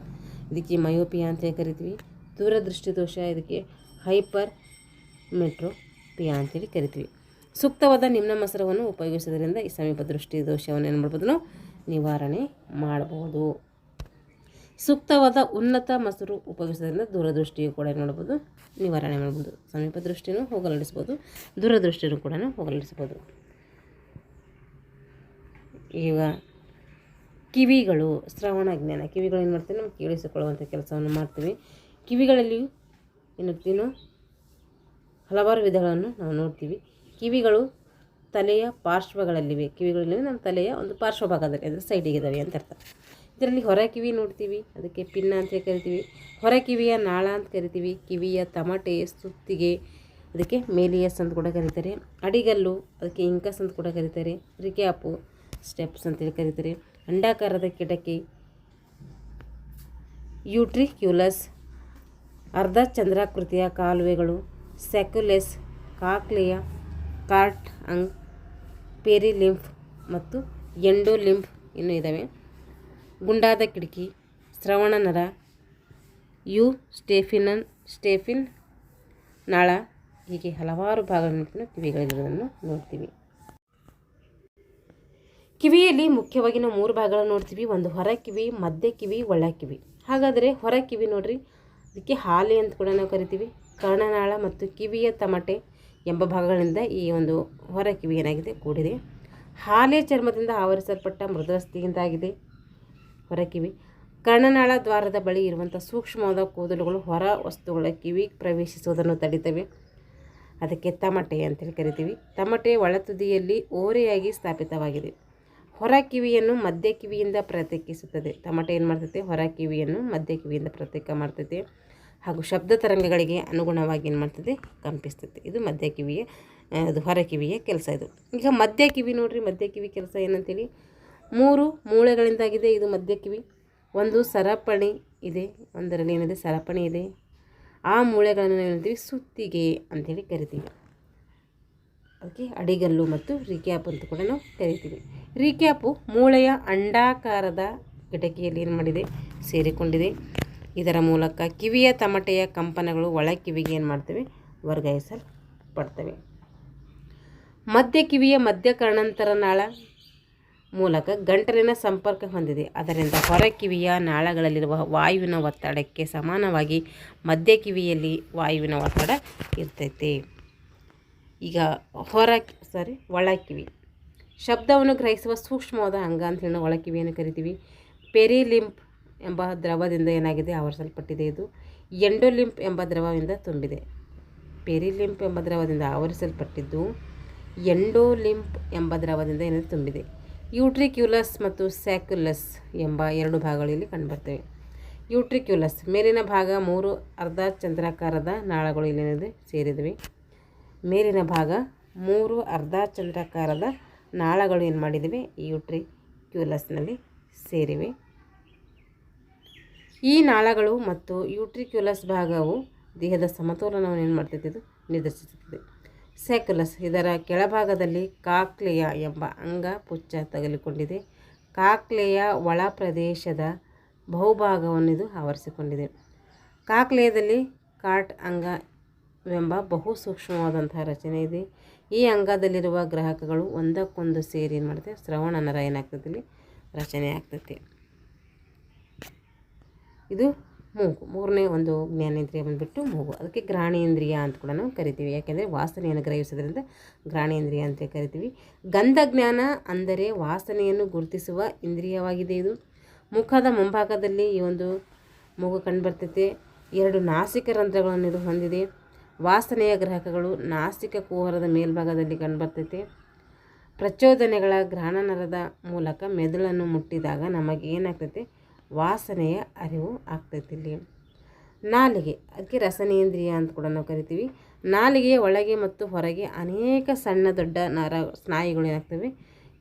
ಇದಕ್ಕೆ ಮಯೋಪಿಯಾ ಅಂತೇಳಿ ಕರಿತೀವಿ. ದೂರದೃಷ್ಟಿದೋಷ, ಇದಕ್ಕೆ ಹೈಪರ್ ಮೆಟ್ರೋಪಿಯಾ ಅಂತೇಳಿ ಕರಿತೀವಿ. ಸೂಕ್ತವಾದ ನಿಮ್ನ ಮಸೂರವನ್ನು ಉಪಯೋಗಿಸೋದ್ರಿಂದ ಈ ಸಮೀಪ ದೃಷ್ಟಿದೋಷವನ್ನು ಏನು ಮಾಡ್ಬೋದು? ನಾವು ನಿವಾರಣೆ ಮಾಡ್ಬೋದು. ಸೂಕ್ತವಾದ ಉನ್ನತ ಮಸೂರು ಉಪಯೋಗಿಸೋದ್ರಿಂದ ದೂರದೃಷ್ಟಿಯು ಕೂಡ ನೋಡ್ಬೋದು, ನಿವಾರಣೆ ಮಾಡ್ಬೋದು. ಸಮೀಪ ದೃಷ್ಟಿನೂ ಹೋಗಲಾಡಿಸ್ಬೋದು, ದೂರದೃಷ್ಟಿನೂ ಕೂಡ ಹೋಗಲಾಡಿಸ್ಬೋದು. ಈಗ ಕಿವಿಗಳು, ಶ್ರವಣ ಜ್ಞಾನ. ಕಿವಿಗಳು ಏನು ಮಾಡ್ತೀವಿ? ನಾವು ಕೇಳಿಸಿಕೊಳ್ಳುವಂಥ ಕೆಲಸವನ್ನು ಮಾಡ್ತೀವಿ. ಕಿವಿಗಳಲ್ಲಿಯೂ ಏನಿರ್ತೀವಿ ನಾವು ಹಲವಾರು ವಿಧಗಳನ್ನು ನಾವು ನೋಡ್ತೀವಿ. ಕಿವಿಗಳು ತಲೆಯ ಪಾರ್ಶ್ವಗಳಲ್ಲಿವೆ. ಕಿವಿಗಳಲ್ಲಿ ನಮ್ಮ ತಲೆಯ ಒಂದು ಪಾರ್ಶ್ವ ಭಾಗದಲ್ಲಿ ಅಂದರೆ ಸೈಡಿಗಿದ್ದಾವೆ ಅಂತ ಅರ್ಥ. ಇದರಲ್ಲಿ ಹೊರ ಕಿವಿ ನೋಡ್ತೀವಿ, ಅದಕ್ಕೆ ಪಿನ್ನ ಅಂತ ಕರಿತೀವಿ. ಹೊರ ಕಿವಿಯ ನಾಳ ಅಂತ ಕರಿತೀವಿ. ಕಿವಿಯ ತಮಟೆ, ಸುತ್ತಿಗೆ, ಅದಕ್ಕೆ ಮೇಲಿಯಸ್ ಅಂತ ಕೂಡ ಕರೀತಾರೆ. ಅಡಿಗಲ್ಲು, ಅದಕ್ಕೆ ಇಂಕಸ್ ಅಂತ ಕೂಡ ಕರೀತಾರೆ. ರಿಕ್ಯಾಪು, ಸ್ಟೆಪ್ಸ್ ಅಂತೇಳಿ ಕರೀತಾರೆ. ಅಂಡಾಕಾರದ ಕಿಟಕಿ, ಯೂಟ್ರಿಕ್ಯುಲಸ್, ಅರ್ಧ ಚಂದ್ರಾಕೃತಿಯ ಕಾಲುವೆಗಳು, ಸ್ಯಾಕ್ಯುಲೆಸ್, ಕಾಕ್ಲಿಯ, ಕಾರ್ಟ್ ಅಂಗ್, ಪೆರಿಲಿಂಫ್ ಮತ್ತು ಎಂಡೋಲಿಂಫ್ ಇನ್ನೂ ಇದ್ದಾವೆ. ಗುಂಡಾದ ಕಿಟಕಿ, ಶ್ರವಣ ನರ, ಸ್ಟೇಫಿನ್ ನಾಳ, ಹೀಗೆ ಹಲವಾರು ಭಾಗಗಳನ್ನು ಕಿವಿಗಳಿರೋದನ್ನು ನೋಡ್ತೀವಿ. ಕಿವಿಯಲ್ಲಿ ಮುಖ್ಯವಾಗಿ ನಾವು 3 ಭಾಗಗಳನ್ನು ನೋಡ್ತೀವಿ. ಒಂದು ಹೊರ ಕಿವಿ, ಮಧ್ಯ ಕಿವಿ, ಒಳ ಕಿವಿ. ಹಾಗಾದರೆ ಹೊರ ಕಿವಿ ನೋಡ್ರಿ, ಅದಕ್ಕೆ ಹಾಲೆ ಅಂತ ಕೂಡ ನಾವು ಕರಿತೀವಿ. ಕರ್ಣನಾಳ ಮತ್ತು ಕಿವಿಯ ತಮಟೆ ಎಂಬ ಭಾಗಗಳಿಂದ ಈ ಒಂದು ಹೊರ ಕಿವಿ ಏನಾಗಿದೆ ಕೂಡಿದೆ. ಹಾಲೆ ಚರ್ಮದಿಂದ ಆವರಿಸಲ್ಪಟ್ಟ ಮೃದುವಸ್ಥೆಯಿಂದಾಗಿದೆ ಹೊರ ಕಿವಿ. ಕರ್ಣನಾಳ ದ್ವಾರದ ಬಳಿ ಇರುವಂಥ ಸೂಕ್ಷ್ಮವಾದ ಕೂದಲುಗಳು ಹೊರ ವಸ್ತುಗಳ ಕಿವಿ ಪ್ರವೇಶಿಸುವುದನ್ನು ತಡಿತವೆ. ಅದಕ್ಕೆ ತಮಟೆ ಅಂತೇಳಿ ಕರಿತೀವಿ. ತಮಟೆ ಒಳತುದಿಯಲ್ಲಿ ಓರೆಯಾಗಿ ಸ್ಥಾಪಿತವಾಗಿದೆ. ಹೊರ ಕಿವಿಯನ್ನು ಮಧ್ಯ ಕಿವಿಯಿಂದ ಪ್ರತ್ಯೇಕಿಸುತ್ತದೆ. ತಮಟೆ ಏನು ಮಾಡ್ತೈತೆ, ಹೊರ ಕಿವಿಯನ್ನು ಮಧ್ಯ ಕಿವಿಯಿಂದ ಪ್ರತ್ಯೇಕ ಮಾಡ್ತೈತೆ ಹಾಗೂ ಶಬ್ದ ತರಂಗಗಳಿಗೆ ಅನುಗುಣವಾಗಿ ಏನು ಮಾಡ್ತದೆ, ಕಂಪಿಸ್ತೈತೆ. ಇದು ಮಧ್ಯ ಕಿವಿಯ ಅದು ಹೊರ ಕಿವಿಯ ಕೆಲಸ. ಇದು ಈಗ ಮಧ್ಯ ಕಿವಿ ನೋಡ್ರಿ, ಮಧ್ಯ ಕಿವಿ ಕೆಲಸ ಏನಂತೇಳಿ 3 ಮೂಳೆಗಳಿಂದಾಗಿದೆ ಇದು ಮಧ್ಯ ಕಿವಿ. ಒಂದು ಸರಪಣಿ ಇದೆ, ಒಂದರಲ್ಲಿ ಏನಿದೆ ಸರಪಣಿ ಇದೆ. ಆ ಮೂಳೆಗಳನ್ನು ನಾವು ಹೇಳ್ತೀವಿ ಸುತ್ತಿಗೆ ಅಂಥೇಳಿ ಕರಿತೀವಿ. ಅದಕ್ಕೆ ಅಡಿಗಲ್ಲು ಮತ್ತು ರಿಕ್ಯಾಪ್ ಅಂತ ಕೂಡ ನಾವು ಕರಿತೀವಿ. ರಿಕ್ಯಾಪು ಮೂಳೆಯ ಅಂಡಾಕಾರದ ಕಿಟಕಿಯಲ್ಲಿ ಏನು ಮಾಡಿದೆ, ಸೇರಿಕೊಂಡಿದೆ. ಇದರ ಮೂಲಕ ಕಿವಿಯ ತಮಟೆಯ ಕಂಪನಗಳು ಒಳ ಕಿವಿಗೆ ಏನು ಮಾಡ್ತವೆ, ವರ್ಗಾಯಿಸಲ್ಪಡ್ತವೆ. ಮಧ್ಯ ಕಿವಿಯ ಮಧ್ಯ ಕರ್ಣಾಂತರ ನಾಳ ಮೂಲಕ ಗಂಟಲಿನ ಸಂಪರ್ಕ ಹೊಂದಿದೆ. ಅದರಿಂದ ಹೊರ ಕಿವಿಯ ನಾಳಗಳಲ್ಲಿರುವ ವಾಯುವಿನ ಒತ್ತಡಕ್ಕೆ ಸಮಾನವಾಗಿ ಮಧ್ಯ ಕಿವಿಯಲ್ಲಿ ವಾಯುವಿನ ಒತ್ತಡ ಇರ್ತೈತೆ. ಈಗ ಒಳ ಕಿವಿ ಶಬ್ದವನ್ನು ಗ್ರಹಿಸುವ ಸೂಕ್ಷ್ಮವಾದ ಅಂಗ ಅಂತ ಹೇಳಿ ಒಳ ಕಿವಿಯನ್ನು ಕರಿತೀವಿ. ಪೆರಿಲಿಂಪ್ ಎಂಬ ದ್ರವದಿಂದ ಏನಾಗಿದೆ, ಆವರಿಸಲ್ಪಟ್ಟಿದೆ. ಇದು ಎಂಡೋಲಿಂಪ್ ಎಂಬ ದ್ರವದಿಂದ ತುಂಬಿದೆ. ಪೆರಿಲಿಂಪ್ ಎಂಬ ದ್ರವದಿಂದ ಆವರಿಸಲ್ಪಟ್ಟಿದ್ದು ಎಂಡೋಲಿಂಪ್ ಎಂಬ ದ್ರವದಿಂದ ಏನಾದರೂ ತುಂಬಿದೆ. ಯೂಟ್ರಿಕ್ಯುಲಸ್ ಮತ್ತು ಸ್ಯಾಕ್ಯುಲಸ್ ಎಂಬ 2 ಭಾಗಗಳಲ್ಲಿ ಕಂಡುಬರ್ತವೆ. ಯೂಟ್ರಿಕ್ಯುಲಸ್ ಮೇಲಿನ ಭಾಗ 3 ಅರ್ಧ ಚಂದ್ರಾಕಾರದ ನಾಳಗಳು ಇಲ್ಲೇನಿದೆ ಸೇರಿದವೆ. ಮೇಲಿನ ಭಾಗ 3 ಅರ್ಧ ಚಂದ್ರಾಕಾರದ ನಾಳಗಳು ಏನು ಮಾಡಿದಿವೆ, ಯೂಟ್ರಿಕ್ಯುಲಸ್ನಲ್ಲಿ ಸೇರಿವೆ. ಈ ನಾಳಗಳು ಮತ್ತು ಯೂಟ್ರಿಕ್ಯುಲಸ್ ಭಾಗವು ದೇಹದ ಸಮತೋಲನವನ್ನು ಏನು ಮಾಡ್ತೈತೆ, ಇದು ನಿರ್ದೇಶಿಸುತ್ತದೆ. ಸ್ಯಾಕ್ಯುಲಸ್ ಇದರ ಕೆಳಭಾಗದಲ್ಲಿ ಕಾಕ್ಲೆಯ ಎಂಬ ಅಂಗ ಪುಚ್ಚ ತಗುಲಿಕೊಂಡಿದೆ. ಕಾಕ್ಲೆಯ ಒಳ ಪ್ರದೇಶದ ಬಹುಭಾಗವನ್ನು ಇದು ಆವರಿಸಿಕೊಂಡಿದೆ. ಕಾಕ್ಲೆಯದಲ್ಲಿ ಕಾರ್ಟ್ ಅಂಗವೆಂಬ ಬಹು ಸೂಕ್ಷ್ಮವಾದಂತಹ ರಚನೆ ಇದೆ. ಈ ಅಂಗದಲ್ಲಿರುವ ಗ್ರಾಹಕಗಳು ಒಂದಕ್ಕೊಂದು ಸೇರಿ ಏನು ಮಾಡುತ್ತೆ, ಶ್ರವಣ ನರ ಏನಾಗ್ತದೆ, ಇಲ್ಲಿ ರಚನೆ ಆಗ್ತೈತಿ. ಇದು ಮೂಗು, 3ನೇ ಒಂದು ಜ್ಞಾನೇಂದ್ರಿಯ ಬಂದುಬಿಟ್ಟು ಮೂಗು. ಅದಕ್ಕೆ ಘ್ರಾಣೇಂದ್ರಿಯ ಅಂತ ಕೂಡ ನಾವು ಕರಿತೀವಿ. ಯಾಕೆಂದರೆ ವಾಸನೆಯನ್ನು ಗ್ರಹಿಸೋದ್ರಿಂದ ಘ್ರಾಣೇಂದ್ರಿಯ ಅಂತ ಕರಿತೀವಿ. ಗಂಧ ಜ್ಞಾನ ಅಂದರೆ ವಾಸನೆಯನ್ನು ಗುರುತಿಸುವ ಇಂದ್ರಿಯವಾಗಿದೆ. ಇದು ಮುಖದ ಮುಂಭಾಗದಲ್ಲಿ ಈ ಒಂದು ಮೂಗು ಕಂಡುಬರ್ತೈತೆ. 2 ನಾಸಿಕ ರಂಧ್ರಗಳನ್ನು ಇದು ಹೊಂದಿದೆ. ವಾಸನೆಯ ಗ್ರಾಹಕಗಳು ನಾಸಿಕ ಕುಹರದ ಮೇಲ್ಭಾಗದಲ್ಲಿ ಕಂಡುಬರ್ತೈತೆ. ಪ್ರಚೋದನೆಗಳ ಘ್ರಾಣನರದ ಮೂಲಕ ಮೆದುಳನ್ನು ಮುಟ್ಟಿದಾಗ ನಮಗೆ ಏನಾಗ್ತೈತೆ, ವಾಸನೆಯ ಅರಿವು ಆಗ್ತೈತಿ. ಇಲ್ಲಿ ನಾಲಿಗೆ, ಅದಕ್ಕೆ ರಸನೇಂದ್ರಿಯ ಅಂತ ಕೂಡ ನಾವು ಕರಿತೀವಿ. ನಾಲಿಗೆಯ ಒಳಗೆ ಮತ್ತು ಹೊರಗೆ ಅನೇಕ ಸಣ್ಣ ದೊಡ್ಡ ಸ್ನಾಯುಗಳು ಏನಾಗ್ತವೆ,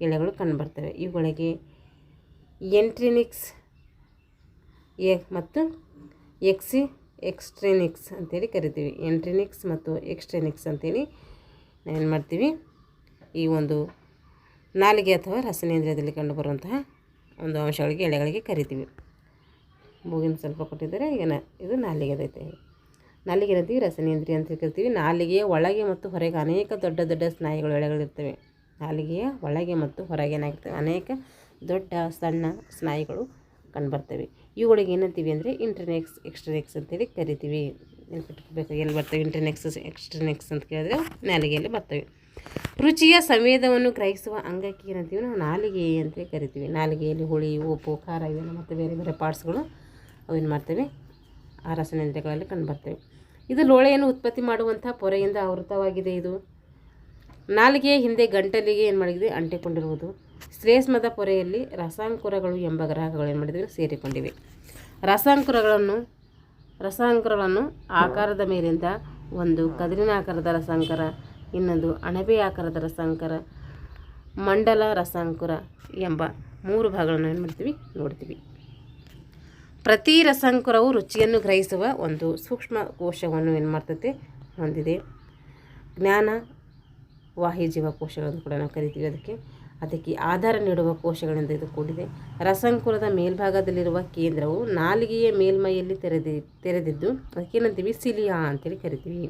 ಎಳೆಗಳು ಕಂಡುಬರ್ತವೆ. ಇವುಗಳಿಗೆ ಎಂಟ್ರಿನಿಕ್ಸ್ ಮತ್ತು ಎಕ್ಸ್ಟ್ರಿನಿಕ್ಸ್ ಅಂತೇಳಿ ಕರಿತೀವಿ. ಎಂಟ್ರಿನಿಕ್ಸ್ ಮತ್ತು ಎಕ್ಸ್ಟ್ರಿನಿಕ್ಸ್ ಅಂತೇಳಿ ನಾವೇನು ಮಾಡ್ತೀವಿ, ಈ ಒಂದು ನಾಲಿಗೆ ಅಥವಾ ರಸನೇಂದ್ರಿಯದಲ್ಲಿ ಕಂಡುಬರುವಂತಹ ಒಂದು ಅಂಶಗಳಿಗೆ ಎಳೆಗಳಿಗೆ ಕರಿತೀವಿ. ಮೂಗಿನ ಸ್ವಲ್ಪ ಕೊಟ್ಟಿದ್ದಾರೆ. ಈಗ ಇದು ನಾಲಿಗೆದೈತೆ. ನಾಲಿಗೆ ಏನಂತೀವಿ, ರಸನೇಂದ್ರಿಯ ಅಂತ ಕರಿತೀವಿ. ನಾಲಿಗೆಯ ಒಳಗೆ ಮತ್ತು ಹೊರಗೆ ಅನೇಕ ದೊಡ್ಡ ದೊಡ್ಡ ಸ್ನಾಯುಗಳು ಎಳೆಗಳಿರ್ತವೆ. ನಾಲಿಗೆಯ ಒಳಗೆ ಮತ್ತು ಹೊರಗೆ ಏನಾಗಿರ್ತವೆ, ಅನೇಕ ದೊಡ್ಡ ಸಣ್ಣ ಸ್ನಾಯುಗಳು ಕಂಡುಬರ್ತವೆ. ಇವುಗಳಿಗೆ ಏನಂತೀವಿ ಅಂದರೆ ಇಂಟರ್ನೆಕ್ಸ್, ಎಕ್ಸ್ಟ್ರನೆಕ್ಸ್ ಅಂತೇಳಿ ಕರಿತೀವಿ. ನೆನ್ಪಿಟ್ಕೋಬೇಕು, ಎಲ್ಲಿ ಬರ್ತವೆ ಇಂಟರ್ನೆಕ್ಸ್, ಎಕ್ಸ್ಟ್ರನೆಕ್ಸ್ ಅಂತ ಕೇಳಿದ್ರೆ ನಾಲಿಗೆಯಲ್ಲಿ ಬರ್ತವೆ. ರುಚಿಯ ಸಂವೇದವನ್ನು ಗ್ರಹಿಸುವ ಅಂಗಕ್ಕೆ ಏನಂತೀವಿ, ನಾವು ನಾಲಿಗೆ ಅಂತೇಳಿ ಕರಿತೀವಿ. ನಾಲಿಗೆಯಲ್ಲಿ ಹುಳಿ, ಉಪ್ಪು, ಖಾರ ಇವೆಲ್ಲ ಮತ್ತು ಬೇರೆ ಬೇರೆ ಪಾರ್ಟ್ಸ್ಗಳು ಅವೇನು ಮಾಡ್ತೇವೆ, ಆ ರಸನೇಂದ್ರಿಯಗಳಲ್ಲಿ ಕಂಡುಬರ್ತವೆ. ಇದು ಲೋಳೆಯನ್ನು ಉತ್ಪತ್ತಿ ಮಾಡುವಂಥ ಪೊರೆಯಿಂದ ಆವೃತವಾಗಿದೆ. ಇದು ನಾಲಿಗೆಯ ಹಿಂದೆ ಗಂಟಲಿಗೆ ಏನು ಮಾಡಿದೆ ಅಂಟಿಕೊಂಡಿರುವುದು. ಶ್ಲೇಷ್ಮದ ಪೊರೆಯಲ್ಲಿ ರಸಾಂಕುರಗಳು ಎಂಬ ಗ್ರಾಹಕಗಳು ಏನು ಮಾಡಿದ್ವಿ ಸೇರಿಕೊಂಡಿವೆ. ರಸಾಂಕುರಗಳನ್ನು ಆಕಾರದ ಮೇಲಿಂದ ಒಂದು ಕದಿರಿನ ಆಕಾರದ ರಸಾಂಕರ, ಇನ್ನೊಂದು ಅಣಬೆ ಆಕಾರದ ರಸಾಂಕರ, ಮಂಡಲ ರಸಾಂಕುರ ಎಂಬ 3 ಭಾಗಗಳನ್ನು ಏನು ಮಾಡ್ತೀವಿ ನೋಡ್ತೀವಿ. ಪ್ರತಿ ರಸಾಂಕುರವು ರುಚಿಯನ್ನು ಗ್ರಹಿಸುವ ಒಂದು ಸೂಕ್ಷ್ಮ ಕೋಶವನ್ನು ಏನು ಮಾಡ್ತೈತೆ ಹೊಂದಿದೆ. ಜ್ಞಾನ ವಾಹಿ ಜೀವಕೋಶಗಳನ್ನು ಕೂಡ ನಾವು ಕರಿತೀವಿ. ಅದಕ್ಕೆ ಆಧಾರ ನೀಡುವ ಕೋಶಗಳಿಂದ ಇದು ಕೂಡಿದೆ. ರಸಾಂಕುರದ ಮೇಲ್ಭಾಗದಲ್ಲಿರುವ ಕೇಂದ್ರವು ನಾಲಿಗೆಯ ಮೇಲ್ಮೈಯಲ್ಲಿ ತೆರೆದಿದ್ದು ಅದಕ್ಕೇನಂತೀವಿ ಸಿಲಿಯಾ ಅಂತೇಳಿ ಕರಿತೀವಿ.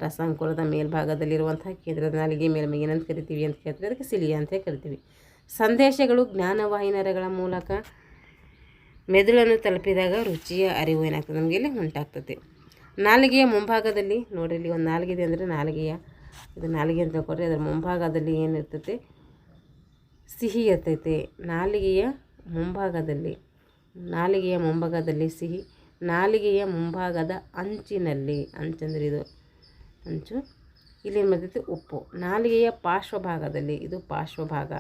ರಸಾಂಕುರದ ಮೇಲ್ಭಾಗದಲ್ಲಿರುವಂತಹ ಕೇಂದ್ರದ ನಾಲಿಗೆ ಮೇಲ್ಮೈ ಏನಂತ ಕರಿತೀವಿ ಅಂತ ಕೇಳ್ತೀವಿ, ಅದಕ್ಕೆ ಸಿಲಿಯಾ ಅಂತ ಕರಿತೀವಿ. ಸಂದೇಶಗಳು ಜ್ಞಾನವಾಹಿ ನರಗಳ ಮೂಲಕ ಮೆದುಳನ್ನು ತಲುಪಿದಾಗ ರುಚಿಯ ಅರಿವು ಏನಾಗ್ತದೆ ನಮಗೆ ಇಲ್ಲಿ ಉಂಟಾಗ್ತದೆ. ನಾಲಿಗೆಯ ಮುಂಭಾಗದಲ್ಲಿ ನೋಡ್ರಿ, ಇಲ್ಲಿ ಒಂದು ನಾಲಿಗೆ ಇದೆ ಅಂದರೆ ಇದು ನಾಲಿಗೆ ಅಂತ ಕೊಟ್ಟರೆ ಅದರ ಮುಂಭಾಗದಲ್ಲಿ ಏನಿರ್ತೈತೆ ಸಿಹಿ ಇರ್ತೈತೆ. ನಾಲಿಗೆಯ ಮುಂಭಾಗದಲ್ಲಿ ಸಿಹಿ, ನಾಲಿಗೆಯ ಮುಂಭಾಗದ ಅಂಚಿನಲ್ಲಿ, ಅಂಚಂದ್ರೆ ಇದು ಅಂಚು, ಇಲ್ಲಿ ಏನು ಬರ್ತೈತೆ ಉಪ್ಪು. ನಾಲಿಗೆಯ ಪಾರ್ಶ್ವಭಾಗದಲ್ಲಿ, ಇದು ಪಾರ್ಶ್ವಭಾಗ,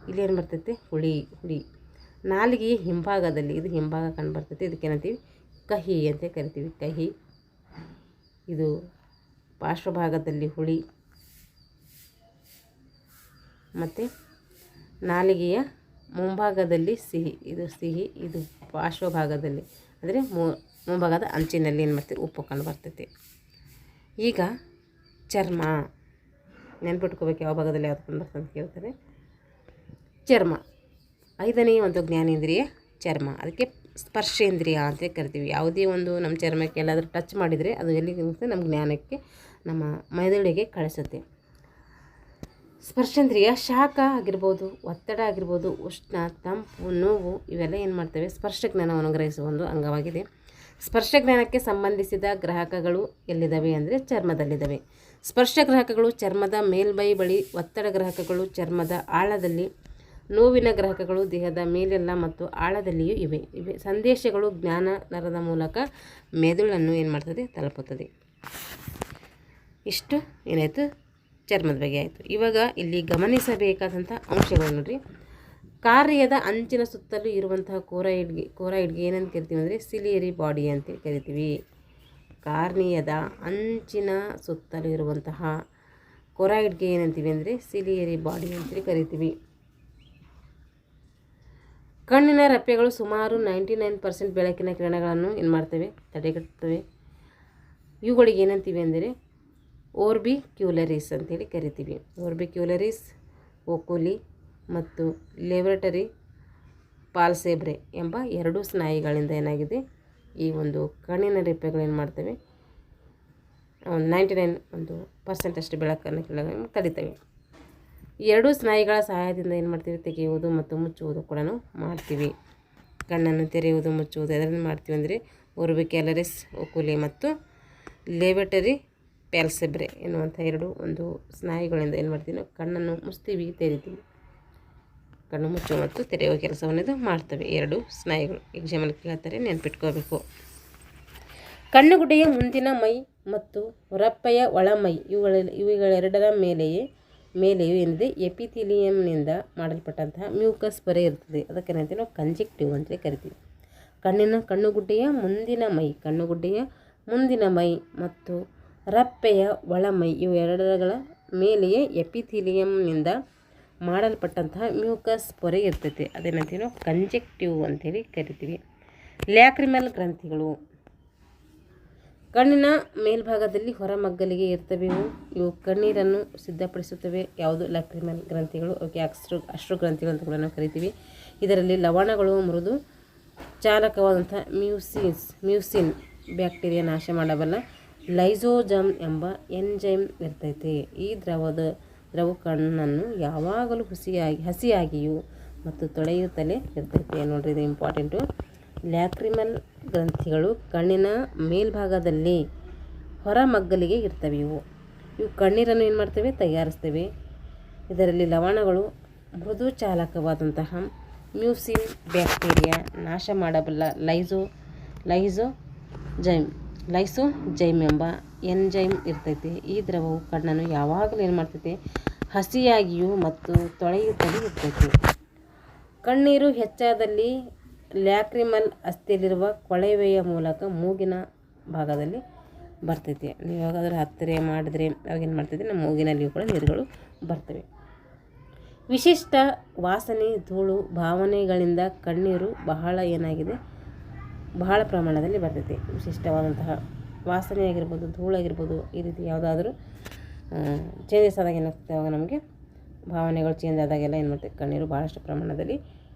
ಇಲ್ಲಿ ಏನು ಬರ್ತೈತೆ ಹುಳಿ. ನಾಲಿಗೆಯ ಹಿಂಭಾಗದಲ್ಲಿ, ಇದು ಹಿಂಭಾಗ ಕಂಡು ಬರ್ತೈತೆ, ಇದಕ್ಕೇನಂತೀವಿ ಕಹಿ ಅಂತ ಕರಿತೀವಿ. ಕಹಿ, ಇದು ಪಾರ್ಶ್ವಭಾಗದಲ್ಲಿ ಹುಳಿ. ಮತ್ತು ನಾಲಿಗೆಯ ಮುಂಭಾಗದಲ್ಲಿ ಸಿಹಿ, ಇದು ಸಿಹಿ, ಇದು ಪಾರ್ಶ್ವಭಾಗದಲ್ಲಿ ಅಂದರೆ ಮುಂಭಾಗದ ಅಂಚಿನಲ್ಲಿ ಏನು ಮಾಡ್ತೀವಿ ಉಪ್ಪು ಕಂಡು ಬರ್ತೈತೆ. ಈಗ ಚರ್ಮ ನೆನ್ಪಿಟ್ಕೋಬೇಕು, ಯಾವ ಭಾಗದಲ್ಲಿ ಯಾವ್ದು ಕಂಡು ಬರ್ತದೆ ಅಂತ ಕೇಳ್ತಾರೆ. ಚರ್ಮ 5ನೇ ಒಂದು ಜ್ಞಾನೇಂದ್ರಿಯ ಚರ್ಮ, ಅದಕ್ಕೆ ಸ್ಪರ್ಶೇಂದ್ರಿಯ ಅಂತ ಕರಿತೀವಿ. ಯಾವುದೇ ಒಂದು ನಮ್ಮ ಚರ್ಮಕ್ಕೆ ಎಲ್ಲಾದರೂ ಟಚ್ ಮಾಡಿದರೆ ಅದು ಎಲ್ಲಿಗೆ ನಮ್ಮ ಜ್ಞಾನಕ್ಕೆ, ನಮ್ಮ ಮೆದುಳಿಗೆ ಕಳಿಸುತ್ತೆ. ಸ್ಪರ್ಶೇಂದ್ರಿಯ ಶಾಖ ಆಗಿರ್ಬೋದು, ಒತ್ತಡ ಆಗಿರ್ಬೋದು, ಉಷ್ಣ, ತಂಪು, ನೋವು ಇವೆಲ್ಲ ಏನು ಮಾಡ್ತವೆ ಸ್ಪರ್ಶ ಜ್ಞಾನವನ್ನು ಗ್ರಹಿಸುವ ಒಂದು ಅಂಗವಾಗಿದೆ. ಸ್ಪರ್ಶ ಜ್ಞಾನಕ್ಕೆ ಸಂಬಂಧಿಸಿದ ಗ್ರಾಹಕಗಳು ಎಲ್ಲಿದ್ದಾವೆ ಅಂದರೆ ಚರ್ಮದಲ್ಲಿದ್ದಾವೆ. ಸ್ಪರ್ಶ ಗ್ರಾಹಕಗಳು ಚರ್ಮದ ಮೇಲ್ಮೈ ಬಳಿ, ಒತ್ತಡ ಗ್ರಾಹಕಗಳು ಚರ್ಮದ ಆಳದಲ್ಲಿ, ನೋವಿನ ಗ್ರಾಹಕಗಳು ದೇಹದ ಮೇಲೆಲ್ಲ ಮತ್ತು ಆಳದಲ್ಲಿಯೂ ಇವೆ. ಸಂದೇಶಗಳು ಜ್ಞಾನ ನರದ ಮೂಲಕ ಮೆದುಳನ್ನು ಏನು ಮಾಡ್ತದೆ ತಲುಪುತ್ತದೆ. ಇಷ್ಟು ಏನಾಯಿತು ಚರ್ಮದ ಬಗ್ಗೆ ಆಯಿತು. ಇವಾಗ ಇಲ್ಲಿ ಗಮನಿಸಬೇಕಾದಂಥ ಅಂಶಗಳು ನೋಡ್ರಿ. ಕಾರ್ಯದ ಅಂಚಿನ ಸುತ್ತಲೂ ಇರುವಂತಹ ಕೋರಾಯ್ಡ್ಗೆ ಏನಂತ ಕರಿತೀವಿ ಅಂದರೆ ಸಿಲಿಯರಿ ಬಾಡಿ ಅಂತೇಳಿ ಕರಿತೀವಿ. ಕಾರ್ನಿಯದ ಅಂಚಿನ ಸುತ್ತಲೂ ಇರುವಂತಹ ಕೋರಾಯ್ಡ್ಗೆ ಏನಂತೀವಿ ಅಂದರೆ ಸಿಲಿಯರಿ ಬಾಡಿ ಅಂತೇಳಿ ಕರಿತೀವಿ. ಕಣ್ಣಿನ ರೆಪ್ಪೆಗಳು ಸುಮಾರು 99% ಬೆಳಕಿನ ಕಿರಣಗಳನ್ನು ಏನು ಮಾಡ್ತವೆ ತಡೆಗಟ್ಟುತ್ತವೆ. ಇವುಗಳಿಗೆ ಏನಂತೀವಿ ಅಂದರೆ ಓರ್ಬಿಕ್ಯುಲರಿಸ್ ಅಂತೇಳಿ ಕರಿತೀವಿ. ಓರ್ಬಿಕ್ಯುಲರಿಸ್, ಓಕುಲಿ ಮತ್ತು ಲೆವಟರಿ ಪಾಲ್ಸೆಬ್ರೆ ಎಂಬ 2 ಸ್ನಾಯುಗಳಿಂದ ಏನಾಗಿದೆ ಈ ಒಂದು ಕಣ್ಣಿನ ರೆಪ್ಪೆಗಳು ಏನು ಮಾಡ್ತವೆ 99% ಅಷ್ಟು ಬೆಳಕನ್ನು ತಡಿತವೆ. ಈ 2 ಸ್ನಾಯುಗಳ ಸಹಾಯದಿಂದ ಏನು ಮಾಡ್ತೀವಿ ತೆಗೆಯುವುದು ಮತ್ತು ಮುಚ್ಚುವುದು ಕೂಡ ಮಾಡ್ತೀವಿ. ಕಣ್ಣನ್ನು ತೆರೆಯುವುದು ಮುಚ್ಚುವುದು ಅದನ್ನು ಮಾಡ್ತೀವಿ ಅಂದರೆ ಓರ್ಬಿಕ್ಯುಲರಿಸ್, ಓಕುಲಿ ಮತ್ತು ಲೆವಟರಿ ಪ್ಯಾಲ್ಸೆಬ್ರೆ ಎನ್ನುವಂಥ 2 ಒಂದು ಸ್ನಾಯುಗಳಿಂದ ಏನು ಮಾಡ್ತೀವಿ ನಾವು ಕಣ್ಣನ್ನು ಮುಚ್ತೀವಿ, ತೆರಿತೀವಿ. ಕಣ್ಣು ಮುಚ್ಚುವ ಮತ್ತು ತೆರೆಯುವ ಕೆಲಸವನ್ನು ಮಾಡ್ತವೆ 2 ಸ್ನಾಯುಗಳು. ಎಕ್ಸಾಮಲ್ಲಿ ಕೇಳ್ತಾರೆ, ನೆನ್ಪಿಟ್ಕೋಬೇಕು. ಕಣ್ಣುಗುಡ್ಡೆಯ ಮುಂದಿನ ಮೈ ಮತ್ತು ಹೊರಪ್ಪೆಯ ಒಳಮೈ ಇವುಗಳೆರಡರ ಮೇಲೆಯೂ ಏನಿದೆ ಎಪಿಥೀಲಿಯಂನಿಂದ ಮಾಡಲ್ಪಟ್ಟಂತಹ ಮ್ಯೂಕಸ್ ಪೊರೆ ಇರ್ತದೆ. ಅದಕ್ಕೆ ಏನಂತೀವಿ ನಾವು ಕಂಜೆಕ್ಟಿವ್ ಅಂತೇಳಿ ಕರಿತೀವಿ. ಕಣ್ಣುಗುಡ್ಡೆಯ ಮುಂದಿನ ಮೈ ಮತ್ತು ರಪ್ಪೆಯ ಒಳಮೈ ಇವೆರಡರ ಮೇಲೆಯೇ ಎಪಿಥೀಲಿಯಂನಿಂದ ಮಾಡಲ್ಪಟ್ಟಂತಹ ಮ್ಯೂಕಸ್ ಪೊರೆ ಇರ್ತೈತೆ. ಅದೇನಂತೀವಿ ನಾವು ಕಂಜೆಕ್ಟಿವ್ ಅಂತೇಳಿ ಕರಿತೀವಿ. ಲ್ಯಾಕ್ರಿಮಲ್ ಗ್ರಂಥಿಗಳು ಕಣ್ಣಿನ ಮೇಲ್ಭಾಗದಲ್ಲಿ ಹೊರಮಗ್ಗಲಿಗೆ ಇರ್ತವೆ. ಇವು ಕಣ್ಣೀರನ್ನು ಸಿದ್ಧಪಡಿಸುತ್ತವೆ. ಯಾವುದು ಲ್ಯಾಕ್ರಿಮಲ್ ಗ್ರಂಥಿಗಳು, ಅವಕ್ಕೆ ಅಶ್ರು ಗ್ರಂಥಿಗಳು ಅಂತ ಕೂಡ ನಾವು ಕರಿತೀವಿ. ಇದರಲ್ಲಿ ಲವಣಗಳು, ಮೃದು ಚಾಲಕವಾದಂಥ ಮ್ಯೂಸಿನ್ ಬ್ಯಾಕ್ಟೀರಿಯಾ ನಾಶ ಮಾಡಬಲ್ಲ ಲೈಸೋಜಮ್ ಎಂಬ ಎನ್ಜೈಮ್ ಇರ್ತೈತೆ. ಈ ದ್ರವ ಕಣ್ಣನ್ನು ಯಾವಾಗಲೂ ಹಸಿಯಾಗಿಯೂ ಮತ್ತು ತೊಳೆಯುತ್ತಲೇ ಇರ್ತೈತೆ. ನೋಡ್ರಿ, ಇದು ಇಂಪಾರ್ಟೆಂಟು. ಲ್ಯಾಕ್ರಿಮಲ್ ಗ್ರಂಥಿಗಳು ಕಣ್ಣಿನ ಮೇಲ್ಭಾಗದಲ್ಲಿ ಹೊರಮಗ್ಗಲಿಗೆ ಇರ್ತವೆ. ಇವು ಕಣ್ಣೀರನ್ನು ಏನು ಮಾಡ್ತವೆ ತಯಾರಿಸ್ತವೆ. ಇದರಲ್ಲಿ ಲವಣಗಳು, ಮೃದು ಚಾಲಕವಾದಂತಹ ಮ್ಯೂಸಿನ್ ಬ್ಯಾಕ್ಟೀರಿಯಾ ನಾಶ ಮಾಡಬಲ್ಲ ಲೈಸೋಜೈಮ್ ಎಂಬ ಎನ್ಜೈಮ್ ಇರ್ತೈತೆ. ಈ ದ್ರವವು ಕಣ್ಣನ್ನು ಯಾವಾಗಲೂ ಏನು ಮಾಡ್ತೈತೆ ಹಸಿಯಾಗಿಯೂ ಮತ್ತು ತೊಳೆಯುತ್ತಲೂ ಇರ್ತೈತಿ. ಕಣ್ಣೀರು ಹೆಚ್ಚಾದಲ್ಲಿ ಲ್ಯಾಕ್ರಿಮಲ್ ಅಸ್ಥಿಯಲ್ಲಿರುವ ಕೊಳವೆಯ ಮೂಲಕ ಮೂಗಿನ ಭಾಗದಲ್ಲಿ ಬರ್ತೈತಿ. ನೀವು ಯಾವಾಗಾದ್ರೂ ಹತ್ತಿರ ಮಾಡಿದ್ರೆ ಅವಾಗೇನು ಮಾಡ್ತೈತಿ, ನಮ್ಮ ಮೂಗಿನಲ್ಲಿ ಕೂಡ ನೀರುಗಳು ಬರ್ತವೆ. ವಿಶಿಷ್ಟ ವಾಸನೆ, ಧೂಳು, ಭಾವನೆಗಳಿಂದ ಕಣ್ಣೀರು ಬಹಳ ಪ್ರಮಾಣದಲ್ಲಿ ಬರ್ತೈತಿ. ವಿಶಿಷ್ಟವಾದಂತಹ ವಾಸನೆ ಆಗಿರ್ಬೋದು, ಧೂಳಾಗಿರ್ಬೋದು, ಈ ರೀತಿ ಯಾವುದಾದ್ರೂ ಚೇಂಜಸ್ ಆದಾಗ ಏನಾಗ್ತದೆ, ಅವಾಗ ನಮಗೆ ಭಾವನೆಗಳು ಚೇಂಜ್ ಆದಾಗೆಲ್ಲ ಏನು ಮಾಡ್ತೈತೆ, ಕಣ್ಣೀರು ಭಾಳಷ್ಟು ಪ್ರಮಾಣದಲ್ಲಿ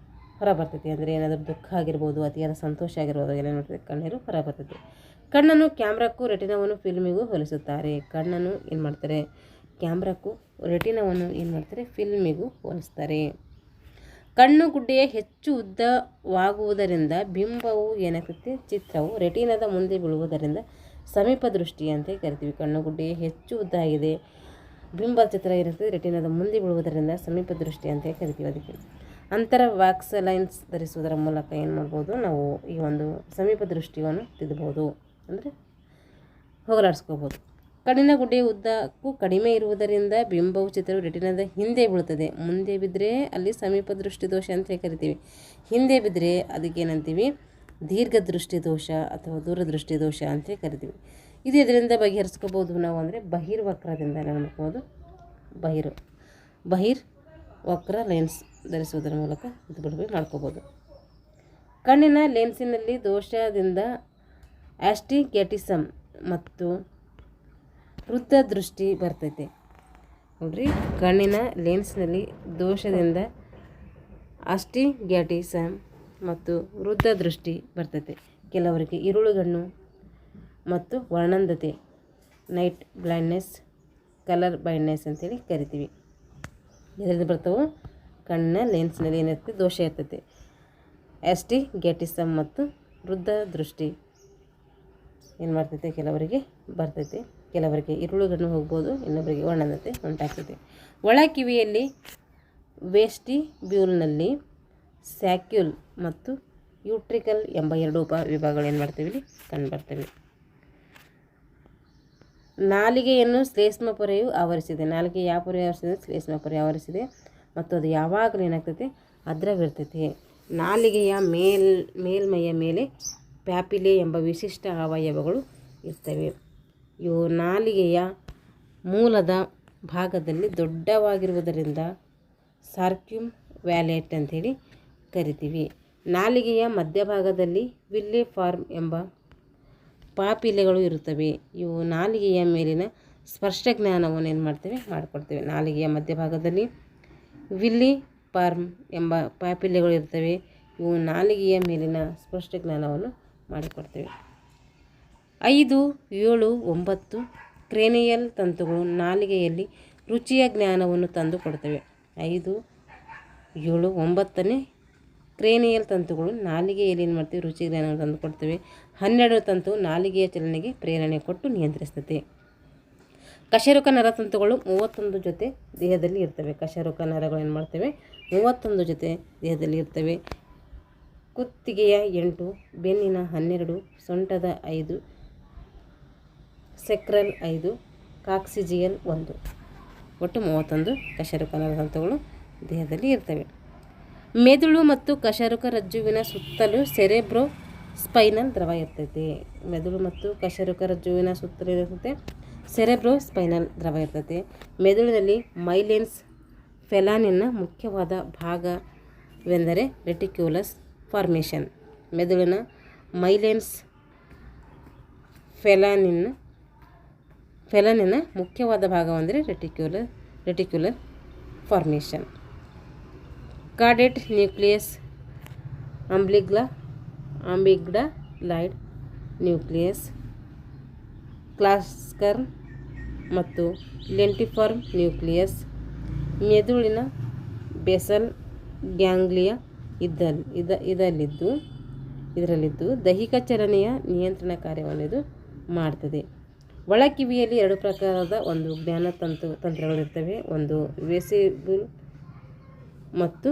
ಹೊರ ಬರ್ತೈತಿ. ಅಂದರೆ ಏನಾದರೂ ದುಃಖ ಆಗಿರ್ಬೋದು, ಅತಿಯಾದ ಸಂತೋಷ ಆಗಿರ್ಬೋದು, ಅವಾಗೆಲ್ಲ ಏನು ಮಾಡ್ತೈತೆ, ಕಣ್ಣೀರು ಹೊರ ಬರ್ತೈತಿ. ಕಣ್ಣನ್ನು ಕ್ಯಾಮ್ರಾಕ್ಕೂ ರೆಟಿನವನ್ನು ಫಿಲ್ಮಿಗೂ ಹೋಲಿಸುತ್ತಾರೆ. ಕಣ್ಣನ್ನು ಏನು ಮಾಡ್ತಾರೆ, ಕ್ಯಾಮ್ರಾಕ್ಕೂ ರೆಟಿನವನ್ನು ಏನು ಮಾಡ್ತಾರೆ, ಫಿಲ್ಮಿಗೂ ಹೋಲಿಸ್ತಾರೆ. ಕಣ್ಣು ಗುಡ್ಡೆಯ ಹೆಚ್ಚು ಉದ್ದವಾಗುವುದರಿಂದ ಬಿಂಬವು ಏನಾಗ್ತೈತಿ, ಚಿತ್ರವು ರೆಟಿನದ ಮುಂದೆ ಬೀಳುವುದರಿಂದ ಸಮೀಪ ದೃಷ್ಟಿ ಅಂತ ಕರಿತೀವಿ. ಕಣ್ಣು ಗುಡ್ಡೆಯ ಹೆಚ್ಚು ಉದ್ದ ಆಗಿದೆ, ಬಿಂಬ ಚಿತ್ರ ಏನಾಗ್ತದೆ ರೆಟಿನದ ಮುಂದೆ ಬೀಳುವುದರಿಂದ ಸಮೀಪ ದೃಷ್ಟಿ ಅಂತ ಕರಿತೀವಿ. ಅದಕ್ಕೆ ಅಂತರ ವ್ಯಾಕ್ಸಲೈನ್ಸ್ ಧರಿಸುವುದರ ಮೂಲಕ ಏನು ಮಾಡ್ಬೋದು, ನಾವು ಈ ಒಂದು ಸಮೀಪ ದೃಷ್ಟಿಯನ್ನು ತಿದ್ದಬಹುದು, ಅಂದರೆ ಹೋಗಲಾಡಿಸ್ಕೋಬೋದು. ಕಣ್ಣಿನ ಗುಡ್ಡೆಯ ಉದ್ದಕ್ಕೂ ಕಡಿಮೆ ಇರುವುದರಿಂದ ಬಿಂಬವು ಚಿತ್ರವು ರೆಟಿನದ ಹಿಂದೆ ಬೀಳುತ್ತದೆ. ಮುಂದೆ ಬಿದ್ದರೆ ಅಲ್ಲಿ ಸಮೀಪ ದೃಷ್ಟಿ ದೋಷ ಅಂತ ಕರಿತೀವಿ. ಹಿಂದೆ ಬಿದ್ದರೆ ಅದಕ್ಕೇನಂತೀವಿ, ದೀರ್ಘ ದೃಷ್ಟಿ ದೋಷ ಅಥವಾ ದೂರದೃಷ್ಟಿ ದೋಷ ಅಂತ ಕರಿತೀವಿ. ಇದು ಇದರಿಂದ ಬಗೆಹರಿಸ್ಕೋಬೋದು ನಾವು, ಅಂದರೆ ಬಹಿರ್ವಕ್ರದಿಂದ ಮಾಡ್ಬೋದು. ಬಹಿರ್ವಕ್ರ ಲೆನ್ಸ್ ಧರಿಸುವುದರ ಮೂಲಕ ಇದು ಬಿಡುಗಡೆ ಮಾಡ್ಕೋಬೋದು. ಕಣ್ಣಿನ ಲೆನ್ಸಿನಲ್ಲಿ ದೋಷದಿಂದ ಆಸ್ಟಿಗ್ಮ್ಯಾಟಿಸಮ್ ಮತ್ತು ವೃದ್ಧ ದೃಷ್ಟಿ ಬರ್ತೈತೆ. ನೋಡ್ರಿ, ಕಣ್ಣಿನ ಲೆನ್ಸ್ನಲ್ಲಿ ದೋಷದಿಂದ ಆಸ್ಟಿಗ್ಮ್ಯಾಟಿಸಮ್ ಮತ್ತು ವೃದ್ಧ ದೃಷ್ಟಿ ಬರ್ತೈತೆ. ಕೆಲವರಿಗೆ ಇರುಳುಗಣ್ಣು ಮತ್ತು ವರ್ಣಂಧತೆ, ನೈಟ್ ಬ್ಲೈಂಡ್ನೆಸ್, ಕಲರ್ ಬ್ಲೈಂಡ್ನೆಸ್ ಅಂತೇಳಿ ಕರಿತೀವಿ. ಇದರಿಂದ ಬರ್ತಾವೆ ಕಣ್ಣಿನ ಲೆನ್ಸ್ನಲ್ಲಿ ಏನಿರ್ತದೆ, ದೋಷ ಇರ್ತೈತೆ. ಆಸ್ಟಿಗ್ಮ್ಯಾಟಿಸಮ್ ಮತ್ತು ವೃದ್ಧ ದೃಷ್ಟಿ ಏನು ಮಾಡ್ತೈತೆ, ಕೆಲವರಿಗೆ ಬರ್ತೈತೆ. ಕೆಲವರಿಗೆ ಇರುಳುಗಣ್ಣು ಹೋಗ್ಬೋದು, ಇನ್ನೊಬ್ಬರಿಗೆ ವರ್ಣಂಧತೆ ಉಂಟಾಗ್ತೈತೆ. ಒಳ ಕಿವಿಯಲ್ಲಿ ವೆಸ್ಟಿಬ್ಯೂಲ್ನಲ್ಲಿ ಸ್ಯಾಕ್ಯುಲ್ ಮತ್ತು ಯೂಟ್ರಿಕಲ್ ಎಂಬ 2 ಉಪವಿಭಾಗಗಳು ಏನು ಮಾಡ್ತೀವಿ, ಇಲ್ಲಿ ಕಂಡುಬರ್ತವೆ. ನಾಲಿಗೆಯನ್ನು ಶ್ಲೇಷ್ಮ ಪೊರೆಯು ಆವರಿಸಿದೆ. ನಾಲಿಗೆ ಯಾವ ಪೊರೆ ಆವರಿಸಿದೆ, ಶ್ಲೇಷ್ಮ ಪೊರೆ ಆವರಿಸಿದೆ. ಮತ್ತು ಅದು ಯಾವಾಗಲೂ ಏನಾಗ್ತೈತೆ, ಅದ್ರವಿರ್ತೈತೆ. ನಾಲಿಗೆಯ ಮೇಲ್ಮೈಯ ಮೇಲೆ ಪ್ಯಾಪಿಲೆ ಎಂಬ ವಿಶಿಷ್ಟ ಅವಯವಗಳು ಇರ್ತವೆ. ಇವು ನಾಲಿಗೆಯ ಮೂಲದ ಭಾಗದಲ್ಲಿ ದೊಡ್ಡವಾಗಿರುವುದರಿಂದ ಸಾರ್ಕ್ಯುಮ್ ವ್ಯಾಲೆಟ್ ಅಂಥೇಳಿ ಕರಿತೀವಿ. ನಾಲಿಗೆಯ ಮಧ್ಯಭಾಗದಲ್ಲಿ ವಿಲ್ಲೆ ಫಾರ್ಮ್ ಎಂಬ ಪಾಪಿಲೆಗಳು ಇರುತ್ತವೆ. ಇವು ನಾಲಿಗೆಯ ಮೇಲಿನ ಸ್ಪರ್ಶ ಜ್ಞಾನವನ್ನು ಏನು ಮಾಡ್ತೇವೆ, ಮಾಡಿಕೊಡ್ತೇವೆ. ನಾಲಿಗೆಯ ಮಧ್ಯಭಾಗದಲ್ಲಿ ವಿಲ್ಲಿ ಫಾರ್ಮ್ ಎಂಬ ಪಾಪಿಲೆಗಳು ಇರ್ತವೆ. ಇವು ನಾಲಿಗೆಯ ಮೇಲಿನ ಸ್ಪರ್ಶ ಜ್ಞಾನವನ್ನು ಮಾಡಿಕೊಡ್ತೇವೆ. 5, 7, 9 ಕ್ರೇನಿಯಲ್ ತಂತುಗಳು ನಾಲಿಗೆಯಲ್ಲಿ ರುಚಿಯ ಜ್ಞಾನವನ್ನು ತಂದು ಕೊಡ್ತವೆ. 5, 7, 9ನೇ ಕ್ರೇನಿಯಲ್ ತಂತುಗಳು ನಾಲಿಗೆಯಲ್ಲಿ ಏನು ಮಾಡ್ತೀವಿ, ರುಚಿ ಜ್ಞಾನವನ್ನು ತಂದು ಕೊಡ್ತವೆ. 12 ತಂತು ನಾಲಿಗೆಯ ಚಲನೆಗೆ ಪ್ರೇರಣೆ ಕೊಟ್ಟು ನಿಯಂತ್ರಿಸ್ತದೆ. ಕಶೇರುಕ ನರತಂತುಗಳು 31 ಜೊತೆ ದೇಹದಲ್ಲಿ ಇರ್ತವೆ. ಕಶೇರುಕ ನರಗಳು ಏನು ಮಾಡ್ತವೆ, 31 ಜೊತೆ ದೇಹದಲ್ಲಿ ಇರ್ತವೆ. ಕುತ್ತಿಗೆಯ 8, ಬೆನ್ನಿನ 12, ಸೊಂಟದ 5, ಸೆಕ್ರಲ್ 5, ಕಾಕ್ಸಿಜಿಯಲ್ 1, ಒಟ್ಟು 31 ಕಶೇರುಕ ನರತಂತುಗಳು ದೇಹದಲ್ಲಿ ಇರ್ತವೆ. ಮೆದುಳು ಮತ್ತು ಕಶೇರುಕ ರಜ್ಜುವಿನ ಸುತ್ತಲೂ ಸೆರೆಬ್ರೋ ಸ್ಪೈನಲ್ ದ್ರವ ಇರ್ತೈತೆ. ಮೆದುಳು ಮತ್ತು ಕಶೇರುಕ ರಜ್ಜುವಿನ ಸುತ್ತಲೂ ಇರ್ತೈತೆ ಸೆರೆಬ್ರೋ ಸ್ಪೈನಲ್ ದ್ರವ ಇರ್ತೈತೆ. ಮೆದುಳಿನಲ್ಲಿ ಮೈಲೆನ್ಸ್ ಫೆಲಾನಿನ್ನ ಮುಖ್ಯವಾದ ಭಾಗವೆಂದರೆ ರೆಟಿಕ್ಯುಲಸ್ ಫಾರ್ಮೇಷನ್. ಮೆದುಳಿನ ಮೈಲೆನ್ಸ್ ಫೆಲಾನಿನ ಮುಖ್ಯವಾದ ಭಾಗವೆಂದರೆ ರೆಟಿಕ್ಯುಲರ್ ಫಾರ್ಮೇಷನ್. ಕಾರ್ಡೆಟ್ ನ್ಯೂಕ್ಲಿಯಸ್, ಆಂಬಿಗ್ಡಾಲೈಡ್ ನ್ಯೂಕ್ಲಿಯಸ್, ಕ್ಲಾಸ್ಕರ್ನ್ ಮತ್ತು ಲೆಂಟಿಫಾರ್ಮ್ ನ್ಯೂಕ್ಲಿಯಸ್. ಮೆದುಳಿನ ಬೇಸಲ್ ಗ್ಯಾಂಗ್ಲಿಯಾ ಇದರಲ್ಲಿದ್ದು ದೈಹಿಕ ಚಲನೆಯ ನಿಯಂತ್ರಣ ಕಾರ್ಯವನ್ನು ಇದು ಮಾಡ್ತದೆ. ಒಳ ಕಿವಿಯಲ್ಲಿ 2 ಪ್ರಕಾರದ ಒಂದು ಜ್ಞಾನ ತಂತ್ರಗಳಿರ್ತವೆ. ಒಂದು ವೆಸಿಬಲ್ ಮತ್ತು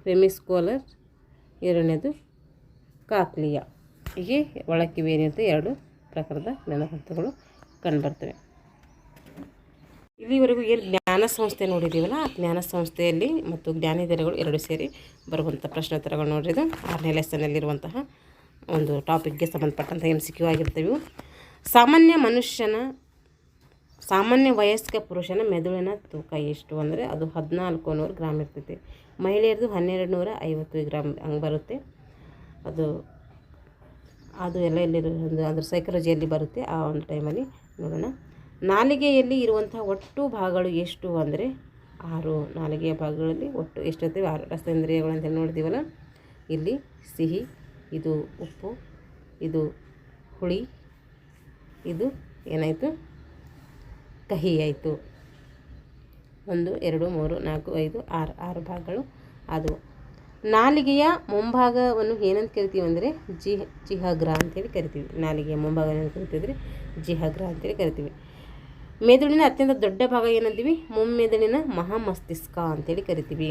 ಫೆಮಿಸ್ಕೋಲರ್, ಎರಡನೇದು ಕಾಕ್ಲಿಯಾ. ಹೀಗೆ ಒಳ ಕಿವಿ ಏನಿರುತ್ತೆ 2 ಪ್ರಕಾರದ ಜ್ಞಾನತಂತುಗಳು ಕಂಡುಬರ್ತವೆ. ಇಲ್ಲಿವರೆಗೂ ಏನು ಜ್ಞಾನ ಸಂಸ್ಥೆ ನೋಡಿದ್ದೀವಲ್ಲ ಆ ಜ್ಞಾನ ಸಂಸ್ಥೆಯಲ್ಲಿ ಮತ್ತು ಜ್ಞಾನೇಂದ್ರಿಯಗಳು ಎರಡು ಸೇರಿ ಬರುವಂಥ ಪ್ರಶ್ನೋತ್ತರಗಳು ನೋಡಿದ್ದು 6ನೇ ಲೆಸನ್ನಲ್ಲಿರುವಂತಹ ಒಂದು ಟಾಪಿಕ್ಗೆ ಸಂಬಂಧಪಟ್ಟಂಥ MCQ ಆಗಿರ್ತವೆ. ಸಾಮಾನ್ಯ ವಯಸ್ಕ ಪುರುಷನ ಮೆದುಳಿನ ತೂಕ ಎಷ್ಟು ಅಂದರೆ ಅದು 1400 ಗ್ರಾಮ್ ಇರ್ತೈತಿ. ಮಹಿಳೆಯರದು 1250 ಗ್ರಾಮ್ ಹಂಗೆ ಬರುತ್ತೆ. ಅದು ಎಲ್ಲ ಎಲ್ಲಿರೋ ಅದ್ರ ಸೈಕಾಲಜಿಯಲ್ಲಿ ಬರುತ್ತೆ. ಆ ಒಂದು ಟೈಮಲ್ಲಿ ನೋಡೋಣ. ನಾಲಿಗೆಯಲ್ಲಿ ಇರುವಂಥ ಒಟ್ಟು ಭಾಗಗಳು ಎಷ್ಟು ಅಂದರೆ 6. ನಾಲಿಗೆಯ ಭಾಗಗಳಲ್ಲಿ ಒಟ್ಟು ಎಷ್ಟು ಇರ್ತವೆ? 6 ರಸೇಂದ್ರಿಯಗಳು ಅಂತೇಳಿ ನೋಡಿದ್ದೀವಲ್ಲ. ಇಲ್ಲಿ ಸಿಹಿ, ಇದು ಉಪ್ಪು, ಇದು ಹುಳಿ, ಇದು ಏನಾಯಿತು ಕಹಿ ಆಯಿತು. 1 2 3 4 5 6 ಭಾಗಗಳು ಅದು. ನಾಲಿಗೆಯ ಮುಂಭಾಗವನ್ನು ಏನಂತ ಕರಿತೀವಿ ಅಂದರೆ ಜಿಹ್ವಾ ಅಂತೇಳಿ ಕರಿತೀವಿ. ನಾಲಿಗೆಯ ಮುಂಭಾಗ ಏನಂತ ಕರಿತಿದ್ರೆ ಜಿಹ್ವಾ ಅಂತೇಳಿ ಕರಿತೀವಿ. ಮೆದುಳಿನ ಅತ್ಯಂತ ದೊಡ್ಡ ಭಾಗ ಏನಂತೀವಿ? ಮುಮ್ಮೆದುಳಿನ ಮಹಾಮಸ್ತಿಷ್ಕ ಅಂತೇಳಿ ಕರಿತೀವಿ.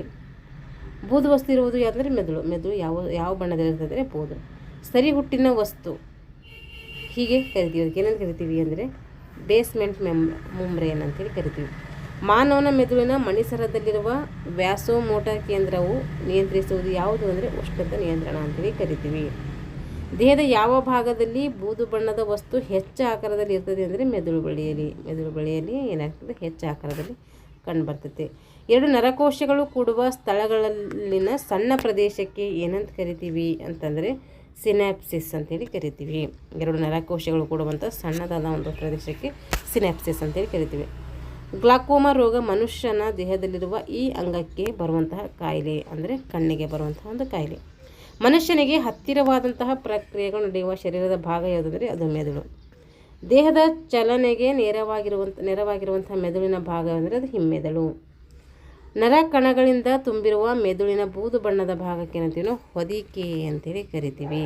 ಬೂದು ವಸ್ತು ಇರುವುದು ಯಾವುದಂದ್ರೆ ಮೆದುಳು ಯಾವ ಬಣ್ಣದಲ್ಲಿರ್ತದೆ? ಬೂದು. ಸರಿ ಹುಟ್ಟಿನ ವಸ್ತು ಹೀಗೆ ಕರಿತೀವಿ. ಅದಕ್ಕೆ ಏನಂತ ಕರಿತೀವಿ ಅಂದರೆ ಬೇಸ್ಮೆಂಟ್ ಮೆಂಬ್ರೇನ್ ಅಂತೇಳಿ ಕರಿತೀವಿ. ಮಾನವನ ಮೆದುಳಿನ ಮಣಿಸರದಲ್ಲಿರುವ ವ್ಯಾಸೋಮೋಟರ್ ಕೇಂದ್ರವು ನಿಯಂತ್ರಿಸುವುದು ಯಾವುದು ಅಂದರೆ ಉಷ್ಣದ ನಿಯಂತ್ರಣ ಅಂತೇಳಿ ಕರಿತೀವಿ. ದೇಹದ ಯಾವ ಭಾಗದಲ್ಲಿ ಬೂದು ಬಣ್ಣದ ವಸ್ತು ಹೆಚ್ಚು ಆಕಾರದಲ್ಲಿ ಇರ್ತದೆ ಅಂದರೆ ಮೆದುಳು ಬಳಿಯಲ್ಲಿ ಏನಾಗ್ತದೆ? ಹೆಚ್ಚು ಆಕಾರದಲ್ಲಿ ಕಂಡುಬರ್ತದೆ. 2 ನರಕೋಶಗಳು ಕೂಡುವ ಸ್ಥಳಗಳಲ್ಲಿನ ಸಣ್ಣ ಪ್ರದೇಶಕ್ಕೆ ಏನಂತ ಕರಿತೀವಿ ಅಂತಂದರೆ ಸಿನಾಪ್ಸಿಸ್ ಅಂತೇಳಿ ಕರಿತೀವಿ. 2 ನರಕೋಶಗಳು ಕೂಡುವಂಥ ಸಣ್ಣದಾದ ಒಂದು ಪ್ರದೇಶಕ್ಕೆ ಸಿನಾಪ್ಸಿಸ್ ಅಂತೇಳಿ ಕರಿತೀವಿ. ಗ್ಲಾಕೋಮಾ ರೋಗ ಮನುಷ್ಯನ ದೇಹದಲ್ಲಿರುವ ಈ ಅಂಗಕ್ಕೆ ಬರುವಂತಹ ಕಾಯಿಲೆ ಅಂದರೆ ಕಣ್ಣಿಗೆ ಬರುವಂತಹ ಒಂದು ಕಾಯಿಲೆ. ಮನುಷ್ಯನಿಗೆ ಹತ್ತಿರವಾದಂತಹ ಪ್ರಕ್ರಿಯೆಗಳು ನಡೆಯುವ ಶರೀರದ ಭಾಗ ಯಾವುದಂದರೆ ಅದು ಮೆದುಳು. ದೇಹದ ಚಲನೆಗೆ ನೆರವಾಗಿರುವಂತಹ ಮೆದುಳಿನ ಭಾಗ ಅಂದರೆ ಅದು ಹಿಮ್ಮೆದುಳು. ನರ ಕಣಗಳಿಂದ ತುಂಬಿರುವ ಮೆದುಳಿನ ಬೂದು ಬಣ್ಣದ ಭಾಗಕ್ಕೆ ಏನಂತೀವಿ ನಾವು? ಹೊದಿಕೆ ಅಂತೇಳಿ ಕರಿತೀವಿ.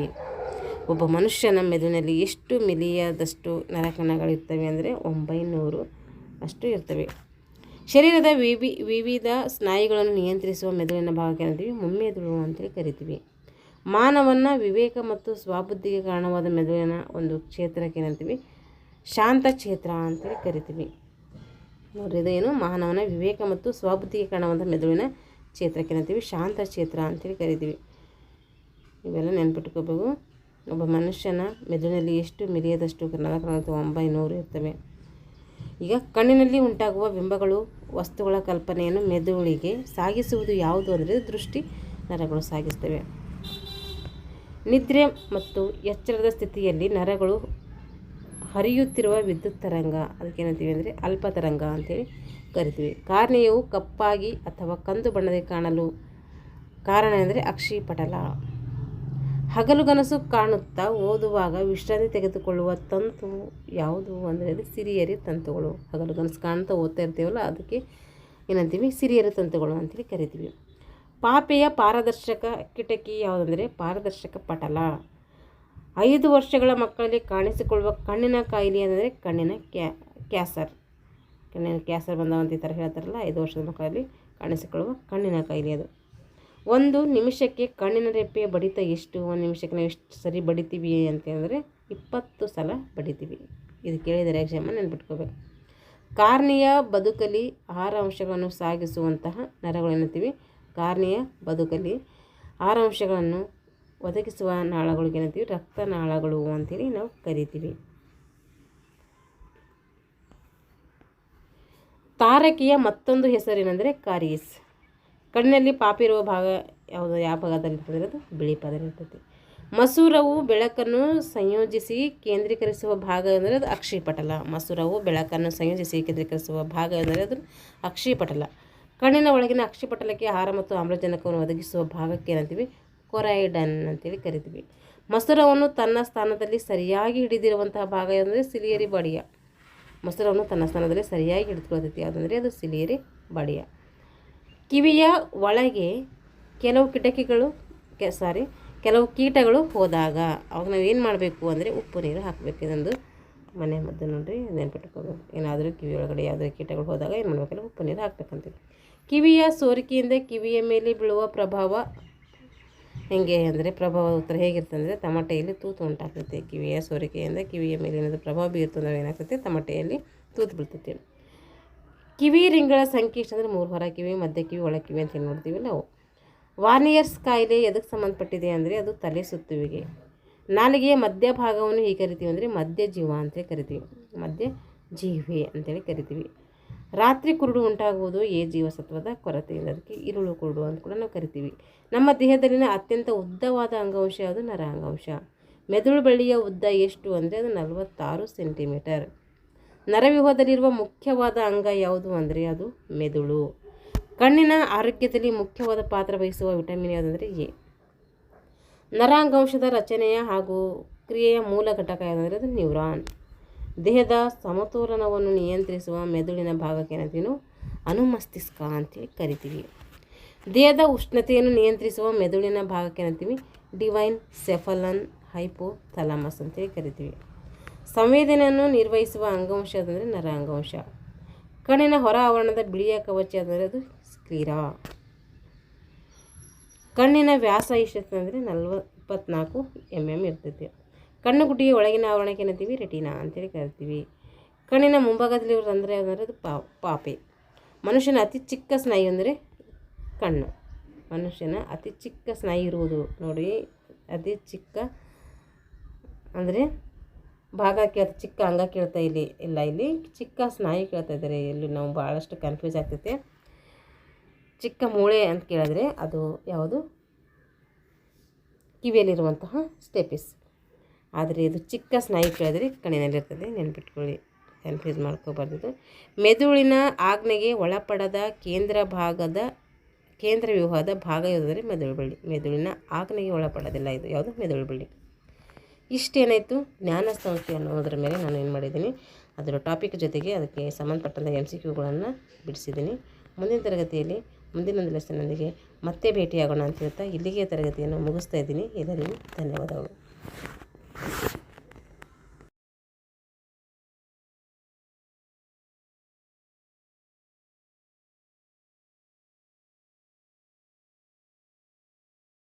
ಒಬ್ಬ ಮನುಷ್ಯನ ಮೆದುಳಿನಲ್ಲಿ ಎಷ್ಟು ಮಿಲಿಯದಷ್ಟು ನರಕಣಗಳಿರ್ತವೆ ಅಂದರೆ 900 ಅಷ್ಟು ಇರ್ತವೆ. ಶರೀರದ ವಿವಿಧ ಸ್ನಾಯುಗಳನ್ನು ನಿಯಂತ್ರಿಸುವ ಮೆದುಳಿನ ಭಾಗಕ್ಕೆ ಏನಂತೀವಿ? ಮುಮ್ಮೆದುಳು ಅಂತೇಳಿ ಕರಿತೀವಿ. ಮಾನವನ ವಿವೇಕ ಮತ್ತು ಸ್ವಬುದ್ಧಿಗೆ ಕಾರಣವಾದ ಮೆದುಳಿನ ಒಂದು ಕ್ಷೇತ್ರಕ್ಕೆ ಏನಂತೀವಿ? ಶಾಂತ ಕ್ಷೇತ್ರ ಅಂತೇಳಿ ಕರಿತೀವಿ. ನೋಡ್ರಿ, ಇದೇನು ಮಾನವನ ವಿವೇಕ ಮತ್ತು ಸ್ವಬುದ್ಧಿಗೆ ಕಾರಣವಾದ ಮೆದುಳಿನ ಕ್ಷೇತ್ರಕ್ಕೆ ಏನಂತೀವಿ? ಶಾಂತ ಕ್ಷೇತ್ರ ಅಂತೇಳಿ ಕರಿತೀವಿ. ಇವೆಲ್ಲ ನೆನ್ಪಿಟ್ಕೋಬೇಕು. ಒಬ್ಬ ಮನುಷ್ಯನ ಮೆದುಳಿನಲ್ಲಿ ಎಷ್ಟು ಮಿಲಿಯದಷ್ಟು ನರಕಣಗಳು? 900 ಇರ್ತವೆ. ಈಗ ಕಣ್ಣಿನಲ್ಲಿ ಉಂಟಾಗುವ ಬಿಂಬಗಳು ವಸ್ತುಗಳ ಕಲ್ಪನೆಯನ್ನು ಮೆದುಳಿಗೆ ಸಾಗಿಸುವುದು ಯಾವುದು ಅಂದರೆ ದೃಷ್ಟಿ ನರಗಳು ಸಾಗಿಸ್ತವೆ. ನಿದ್ರೆ ಮತ್ತು ಎಚ್ಚರದ ಸ್ಥಿತಿಯಲ್ಲಿ ನರಗಳು ಹರಿಯುತ್ತಿರುವ ವಿದ್ಯುತ್ ತರಂಗ ಅದಕ್ಕೇನಂತೀವಿ ಅಂದರೆ ಅಲ್ಪ ತರಂಗ ಅಂತೇಳಿ ಕರಿತೀವಿ. ಕಾರ್ನಿಯವು ಕಪ್ಪಾಗಿ ಅಥವಾ ಕಂದು ಬಣ್ಣದಲ್ಲಿ ಕಾಣಲು ಕಾರಣ ಅಂದರೆ ಅಕ್ಷಿಪಟಲ. ಹಗಲುಗನಸು ಕಾಣುತ್ತಾ ಓದುವಾಗ ವಿಶ್ರಾಂತಿ ತೆಗೆದುಕೊಳ್ಳುವ ತಂತು ಯಾವುದು ಅಂದರೆ ಅದು ಸಿರಿಯರಿ ತಂತುಗಳು. ಹಗಲುಗನಸು ಕಾಣುತ್ತಾ ಓದ್ತಾ ಇರ್ತೀವಲ್ಲ ಅದಕ್ಕೆ ಏನಂತೀವಿ? ಸಿರಿಯರಿ ತಂತುಗಳು ಅಂತೇಳಿ ಕರಿತೀವಿ. ಪಾಪೆಯ ಪಾರದರ್ಶಕ ಕಿಟಕಿ ಯಾವುದಂದರೆ ಪಾರದರ್ಶಕ ಪಟಲ. 5 ವರ್ಷಗಳ ಮಕ್ಕಳಲ್ಲಿ ಕಾಣಿಸಿಕೊಳ್ಳುವ ಕಣ್ಣಿನ ಕಾಯಿಲೆ ಅಂದರೆ ಕಣ್ಣಿನ ಕ್ಯಾನ್ಸರ್ ಬಂದವಂತ ಈ ಥರ ಹೇಳ್ತಾರಲ್ಲ. 5 ವರ್ಷದ ಮಕ್ಕಳಲ್ಲಿ ಕಾಣಿಸಿಕೊಳ್ಳುವ ಕಣ್ಣಿನ ಕಾಯಿಲೆ ಅದು. 1 ನಿಮಿಷಕ್ಕೆ ಕಣ್ಣಿನ ರೆಪ್ಪೆಯ ಬಡಿತ ಎಷ್ಟು? 1 ನಿಮಿಷಕ್ಕೆ ನಾವು ಎಷ್ಟು ಸರಿ ಬಡಿತೀವಿ ಅಂತಂದರೆ 20 ಸಲ ಬಡಿತೀವಿ. ಇದು ಕೇಳಿದರೆ ಎಕ್ಸಾಮ್ ನೆನ್ಪಿಟ್ಕೋಬೇಕು. ಕಾರ್ನಿಯ ಬದುಕಲಿ ಆಹಾರ ಅಂಶಗಳನ್ನು ಸಾಗಿಸುವಂತಹ ನರಗಳೇನಂತೀವಿ? ಕಾರ್ನಿಯ ಬದುಕಲಿ ಆಹಾರ ಅಂಶಗಳನ್ನು ಒದಗಿಸುವ ನಾಳಗಳಿಗೆ ಏನಂತೀವಿ? ರಕ್ತನಾಳಗಳು ಅಂತೇಳಿ ನಾವು ಕರಿತೀವಿ. ತಾರಕೆಯ ಮತ್ತೊಂದು ಹೆಸರೇನೆಂದರೆ ಕಾರಿಯಸ್. ಕಣ್ಣಿನಲ್ಲಿ ಪಾಪಿ ಇರುವ ಭಾಗ ಯಾವ ಭಾಗದಲ್ಲಿರ್ತದೆ? ಅದು ಬಿಳಿ ಪದರ ಇರ್ತದೆ. ಮಸೂರವು ಬೆಳಕನ್ನು ಸಂಯೋಜಿಸಿ ಕೇಂದ್ರೀಕರಿಸುವ ಭಾಗ ಅಂದರೆ ಅದು ಅಕ್ಷಿಪಟಲ. ಮಸೂರವು ಬೆಳಕನ್ನು ಸಂಯೋಜಿಸಿ ಕೇಂದ್ರೀಕರಿಸುವ ಭಾಗ ಅಂದರೆ ಅದು ಅಕ್ಷಿಪಟಲ. ಕಣ್ಣಿನ ಒಳಗಿನ ಅಕ್ಷಿಪಟಲಕ್ಕೆ ಆಹಾರ ಮತ್ತು ಆಮ್ಲಜನಕವನ್ನು ಒದಗಿಸುವ ಭಾಗಕ್ಕೆ ಏನಂತೀವಿ? ಕೊರೈಡನ್ ಅಂತೇಳಿ ಕರಿತೀವಿ. ಮಸೂರವನ್ನು ತನ್ನ ಸ್ಥಾನದಲ್ಲಿ ಸರಿಯಾಗಿ ಹಿಡಿದಿರುವಂತಹ ಭಾಗ ಅಂದರೆ ಸಿಲಿಯರಿ ಬಾಡಿಯ. ಮಸೂರವನ್ನು ತನ್ನ ಸ್ಥಾನದಲ್ಲಿ ಸರಿಯಾಗಿ ಹಿಡಿದುಕೊಳ್ಳತೈತಿ ಯಾವುದಂದರೆ ಅದು ಸಿಲಿಯರಿ ಬಾಡಿಯ. ಕಿವಿಯ ಒಳಗೆ ಕೆಲವು ಕೀಟಗಳು ಹೋದಾಗ ಅವಾಗ ನಾವು ಏನು ಮಾಡಬೇಕು ಅಂದರೆ ಉಪ್ಪು ನೀರು ಹಾಕಬೇಕು. ಇದೊಂದು ಮನೆ ಮದ್ದು ನೋಡಿರಿ, ನೆನ್ಪಿಟ್ಕೋಬೇಕು. ಏನಾದರೂ ಕಿವಿ ಒಳಗಡೆ ಯಾವುದೇ ಕೀಟಗಳು ಹೋದಾಗ ಏನು ಮಾಡಬೇಕಲ್ಲ? ಉಪ್ಪು ನೀರು ಹಾಕ್ಬೇಕಂತೀವಿ. ಕಿವಿಯ ಸೋರಿಕೆಯಿಂದ ಕಿವಿಯ ಮೇಲೆ ಬೀಳುವ ಪ್ರಭಾವ ಹೆಂಗೆ ಅಂದರೆ ಉತ್ತರ ಹೇಗಿರ್ತದೆ ಅಂದರೆ ತಮಟೆಯಲ್ಲಿ ತೂತು ಉಂಟಾಗ್ತೈತೆ. ಕಿವಿಯ ಸೋರಿಕೆಯಿಂದ ಕಿವಿಯ ಮೇಲೆ ಏನಾದರೂ ಪ್ರಭಾವ ಬೀರ್ತದೆ ಏನಾಗ್ತೈತೆ? ತಮಟೆಯಲ್ಲಿ ತೂತು ಬೀಳ್ತೈತೆ. ಕಿವಿ ರಿಂಗ್ಗಳ ಸಂಖ್ಯೆ ಅಂದರೆ 3 ಹೊರ ಕಿವಿ, ಮಧ್ಯ ಕಿವಿ, ಒಳ ಕಿವಿ ಅಂತ ಏನು ನೋಡ್ತೀವಿ ನಾವು. ವಾರ್ನಿಯರ್ಸ್ ಕಾಯಿಲೆ ಎದಕ್ಕೆ ಸಂಬಂಧಪಟ್ಟಿದೆ ಅಂದರೆ ಅದು ತಲೆ ಸುತ್ತುವಿಗೆ. ನಾಲಿಗೆಯ ಮಧ್ಯಭಾಗವನ್ನು ಹೀಗೆ ಕರಿತೀವಿ ಅಂದರೆ ಮಧ್ಯ ಜೀವ ಅಂತೇಳಿ ಕರಿತೀವಿ, ಮಧ್ಯ ಜೀವೆ ಅಂತೇಳಿ ಕರಿತೀವಿ. ರಾತ್ರಿ ಕುರುಡು ಉಂಟಾಗುವುದು ಜೀವಸತ್ವದ ಕೊರತೆಯಿಂದ, ಅದಕ್ಕೆ ಇರುಳು ಕುರುಡು ಅಂತ ಕೂಡ ನಾವು ಕರಿತೀವಿ. ನಮ್ಮ ದೇಹದಲ್ಲಿನ ಅತ್ಯಂತ ಉದ್ದವಾದ ಅಂಗಾಂಶ ಅದು ನರ ಅಂಗಾಂಶ. ಮೆದುಳು ಬಳ್ಳಿಯ ಉದ್ದ ಎಷ್ಟು ಅಂದರೆ ಅದು 46 ಸೆಂಟಿಮೀಟರ್. ನರವ್ಯೂಹದಲ್ಲಿರುವ ಮುಖ್ಯವಾದ ಅಂಗ ಯಾವುದು ಅಂದರೆ ಅದು ಮೆದುಳು. ಕಣ್ಣಿನ ಆರೋಗ್ಯದಲ್ಲಿ ಮುಖ್ಯವಾದ ಪಾತ್ರ ವಹಿಸುವ ವಿಟಮಿನ್ ಯಾವುದಂದರೆ ಎ. ನರಾಂಗಾಂಶದ ರಚನೆಯ ಹಾಗೂ ಕ್ರಿಯೆಯ ಮೂಲ ಘಟಕ ಯಾವುದಂದರೆ ಅದು ನ್ಯೂರಾನ್. ದೇಹದ ಸಮತೋಲನವನ್ನು ನಿಯಂತ್ರಿಸುವ ಮೆದುಳಿನ ಭಾಗಕ್ಕೆ ಏನಂತೀವಿ ನಾವು ಅನುಮಸ್ತಿಷ್ಕ ಅಂತೇಳಿ ಕರಿತೀವಿ. ದೇಹದ ಉಷ್ಣತೆಯನ್ನು ನಿಯಂತ್ರಿಸುವ ಮೆದುಳಿನ ಭಾಗಕ್ಕೆ ಏನಂತೀವಿ ಡಿವೈನ್ ಸೆಫಲನ್ ಹೈಪೋಥಾಲಮಸ್ ಅಂತೇಳಿ ಕರಿತೀವಿ. ಸಂವೇದನೆಯನ್ನು ನಿರ್ವಹಿಸುವ ಅಂಗಾಂಶ ಅದಂದರೆ ನರ ಅಂಗಾಂಶ. ಕಣ್ಣಿನ ಹೊರ ಆವರಣದ ಬಿಳಿಯ ಕವಚ ಅಂದರೆ ಅದು ಸ್ಕ್ಲೀರಾ. ಕಣ್ಣಿನ ವ್ಯಾಸ ಎಷ್ಟಿರ್ತದೆ ಅಂದರೆ 24 mm ಇರ್ತೈತಿ. ಕಣ್ಣುಗುಡ್ಡಿಯ ಒಳಗಿನ ಆವರಣಕ್ಕೆ ಏನಂತೀವಿ ರೆಟಿನಾ ಅಂತೇಳಿ ಕರಿತೀವಿ. ಕಣ್ಣಿನ ಮುಂಭಾಗದಲ್ಲಿ ರಂಧ್ರ ಯಾವುದಂದರೆ ಅದು ಪಾಪೆ. ಮನುಷ್ಯನ ಅತಿ ಚಿಕ್ಕ ಸ್ನಾಯು ಅಂದರೆ ಕಣ್ಣು. ಮನುಷ್ಯನ ಅತಿ ಚಿಕ್ಕ ಸ್ನಾಯು ಇರುವುದು ನೋಡಿ, ಅತಿ ಚಿಕ್ಕ ಅಂದರೆ ಭಾಗ ಕೇಳ್ತಾ, ಚಿಕ್ಕ ಅಂಗ ಕೇಳ್ತಾ ಇಲ್ಲಿ ಚಿಕ್ಕ ಸ್ನಾಯು ಕೇಳ್ತಾ ಇದ್ದಾರೆ. ಇಲ್ಲಿ ನಾವು ಭಾಳಷ್ಟು ಕನ್ಫ್ಯೂಸ್ ಆಗ್ತೈತೆ. ಚಿಕ್ಕ ಮೂಳೆ ಅಂತ ಕೇಳಿದ್ರೆ ಅದು ಯಾವುದು ಕಿವಿಯಲ್ಲಿರುವಂತಹ ಸ್ಟೆಪಿಸ್. ಆದರೆ ಇದು ಚಿಕ್ಕ ಸ್ನಾಯು ಕೇಳಿದ್ರೆ ಕಣ್ಣಿನಲ್ಲಿರ್ತದೆ, ನೆನ್ಪಿಟ್ಕೊಳ್ಳಿ, ಕನ್ಫ್ಯೂಸ್ ಮಾಡ್ಕೋಬಾರ್ದು. ಮೆದುಳಿನ ಆಜ್ಞೆಗೆ ಒಳಪಡದ ಕೇಂದ್ರ ವ್ಯೂಹದ ಭಾಗ ಯಾವುದಂದರೆ ಮೆದುಳು ಬಳ್ಳಿ. ಮೆದುಳಿನ ಆಜ್ಞೆಗೆ ಒಳಪಡೋದಿಲ್ಲ ಇದು ಯಾವುದು ಮೆದುಳು ಬಳ್ಳಿ. ಇಷ್ಟೇನಾಯಿತು ಜ್ಞಾನ ಸಂಸ್ಥೆ ಅನ್ನೋದ್ರ ಮೇಲೆ ನಾನು ಏನು ಮಾಡಿದ್ದೀನಿ, ಅದರ ಟಾಪಿಕ್ ಜೊತೆಗೆ ಅದಕ್ಕೆ ಸಂಬಂಧಪಟ್ಟಂಥ MCQಗಳನ್ನು ಬಿಡಿಸಿದ್ದೀನಿ. ಮುಂದಿನ ತರಗತಿಯಲ್ಲಿ ಮುಂದಿನ ಲೆಸನ್ನೊಂದಿಗೆ ಮತ್ತೆ ಭೇಟಿಯಾಗೋಣ ಅಂತ ಹೇಳ್ತಾ ಇಲ್ಲಿಗೆ ತರಗತಿಯನ್ನು ಮುಗಿಸ್ತಾ ಇದ್ದೀನಿ. ಎಲ್ಲರಿಗೂ ಧನ್ಯವಾದಗಳು.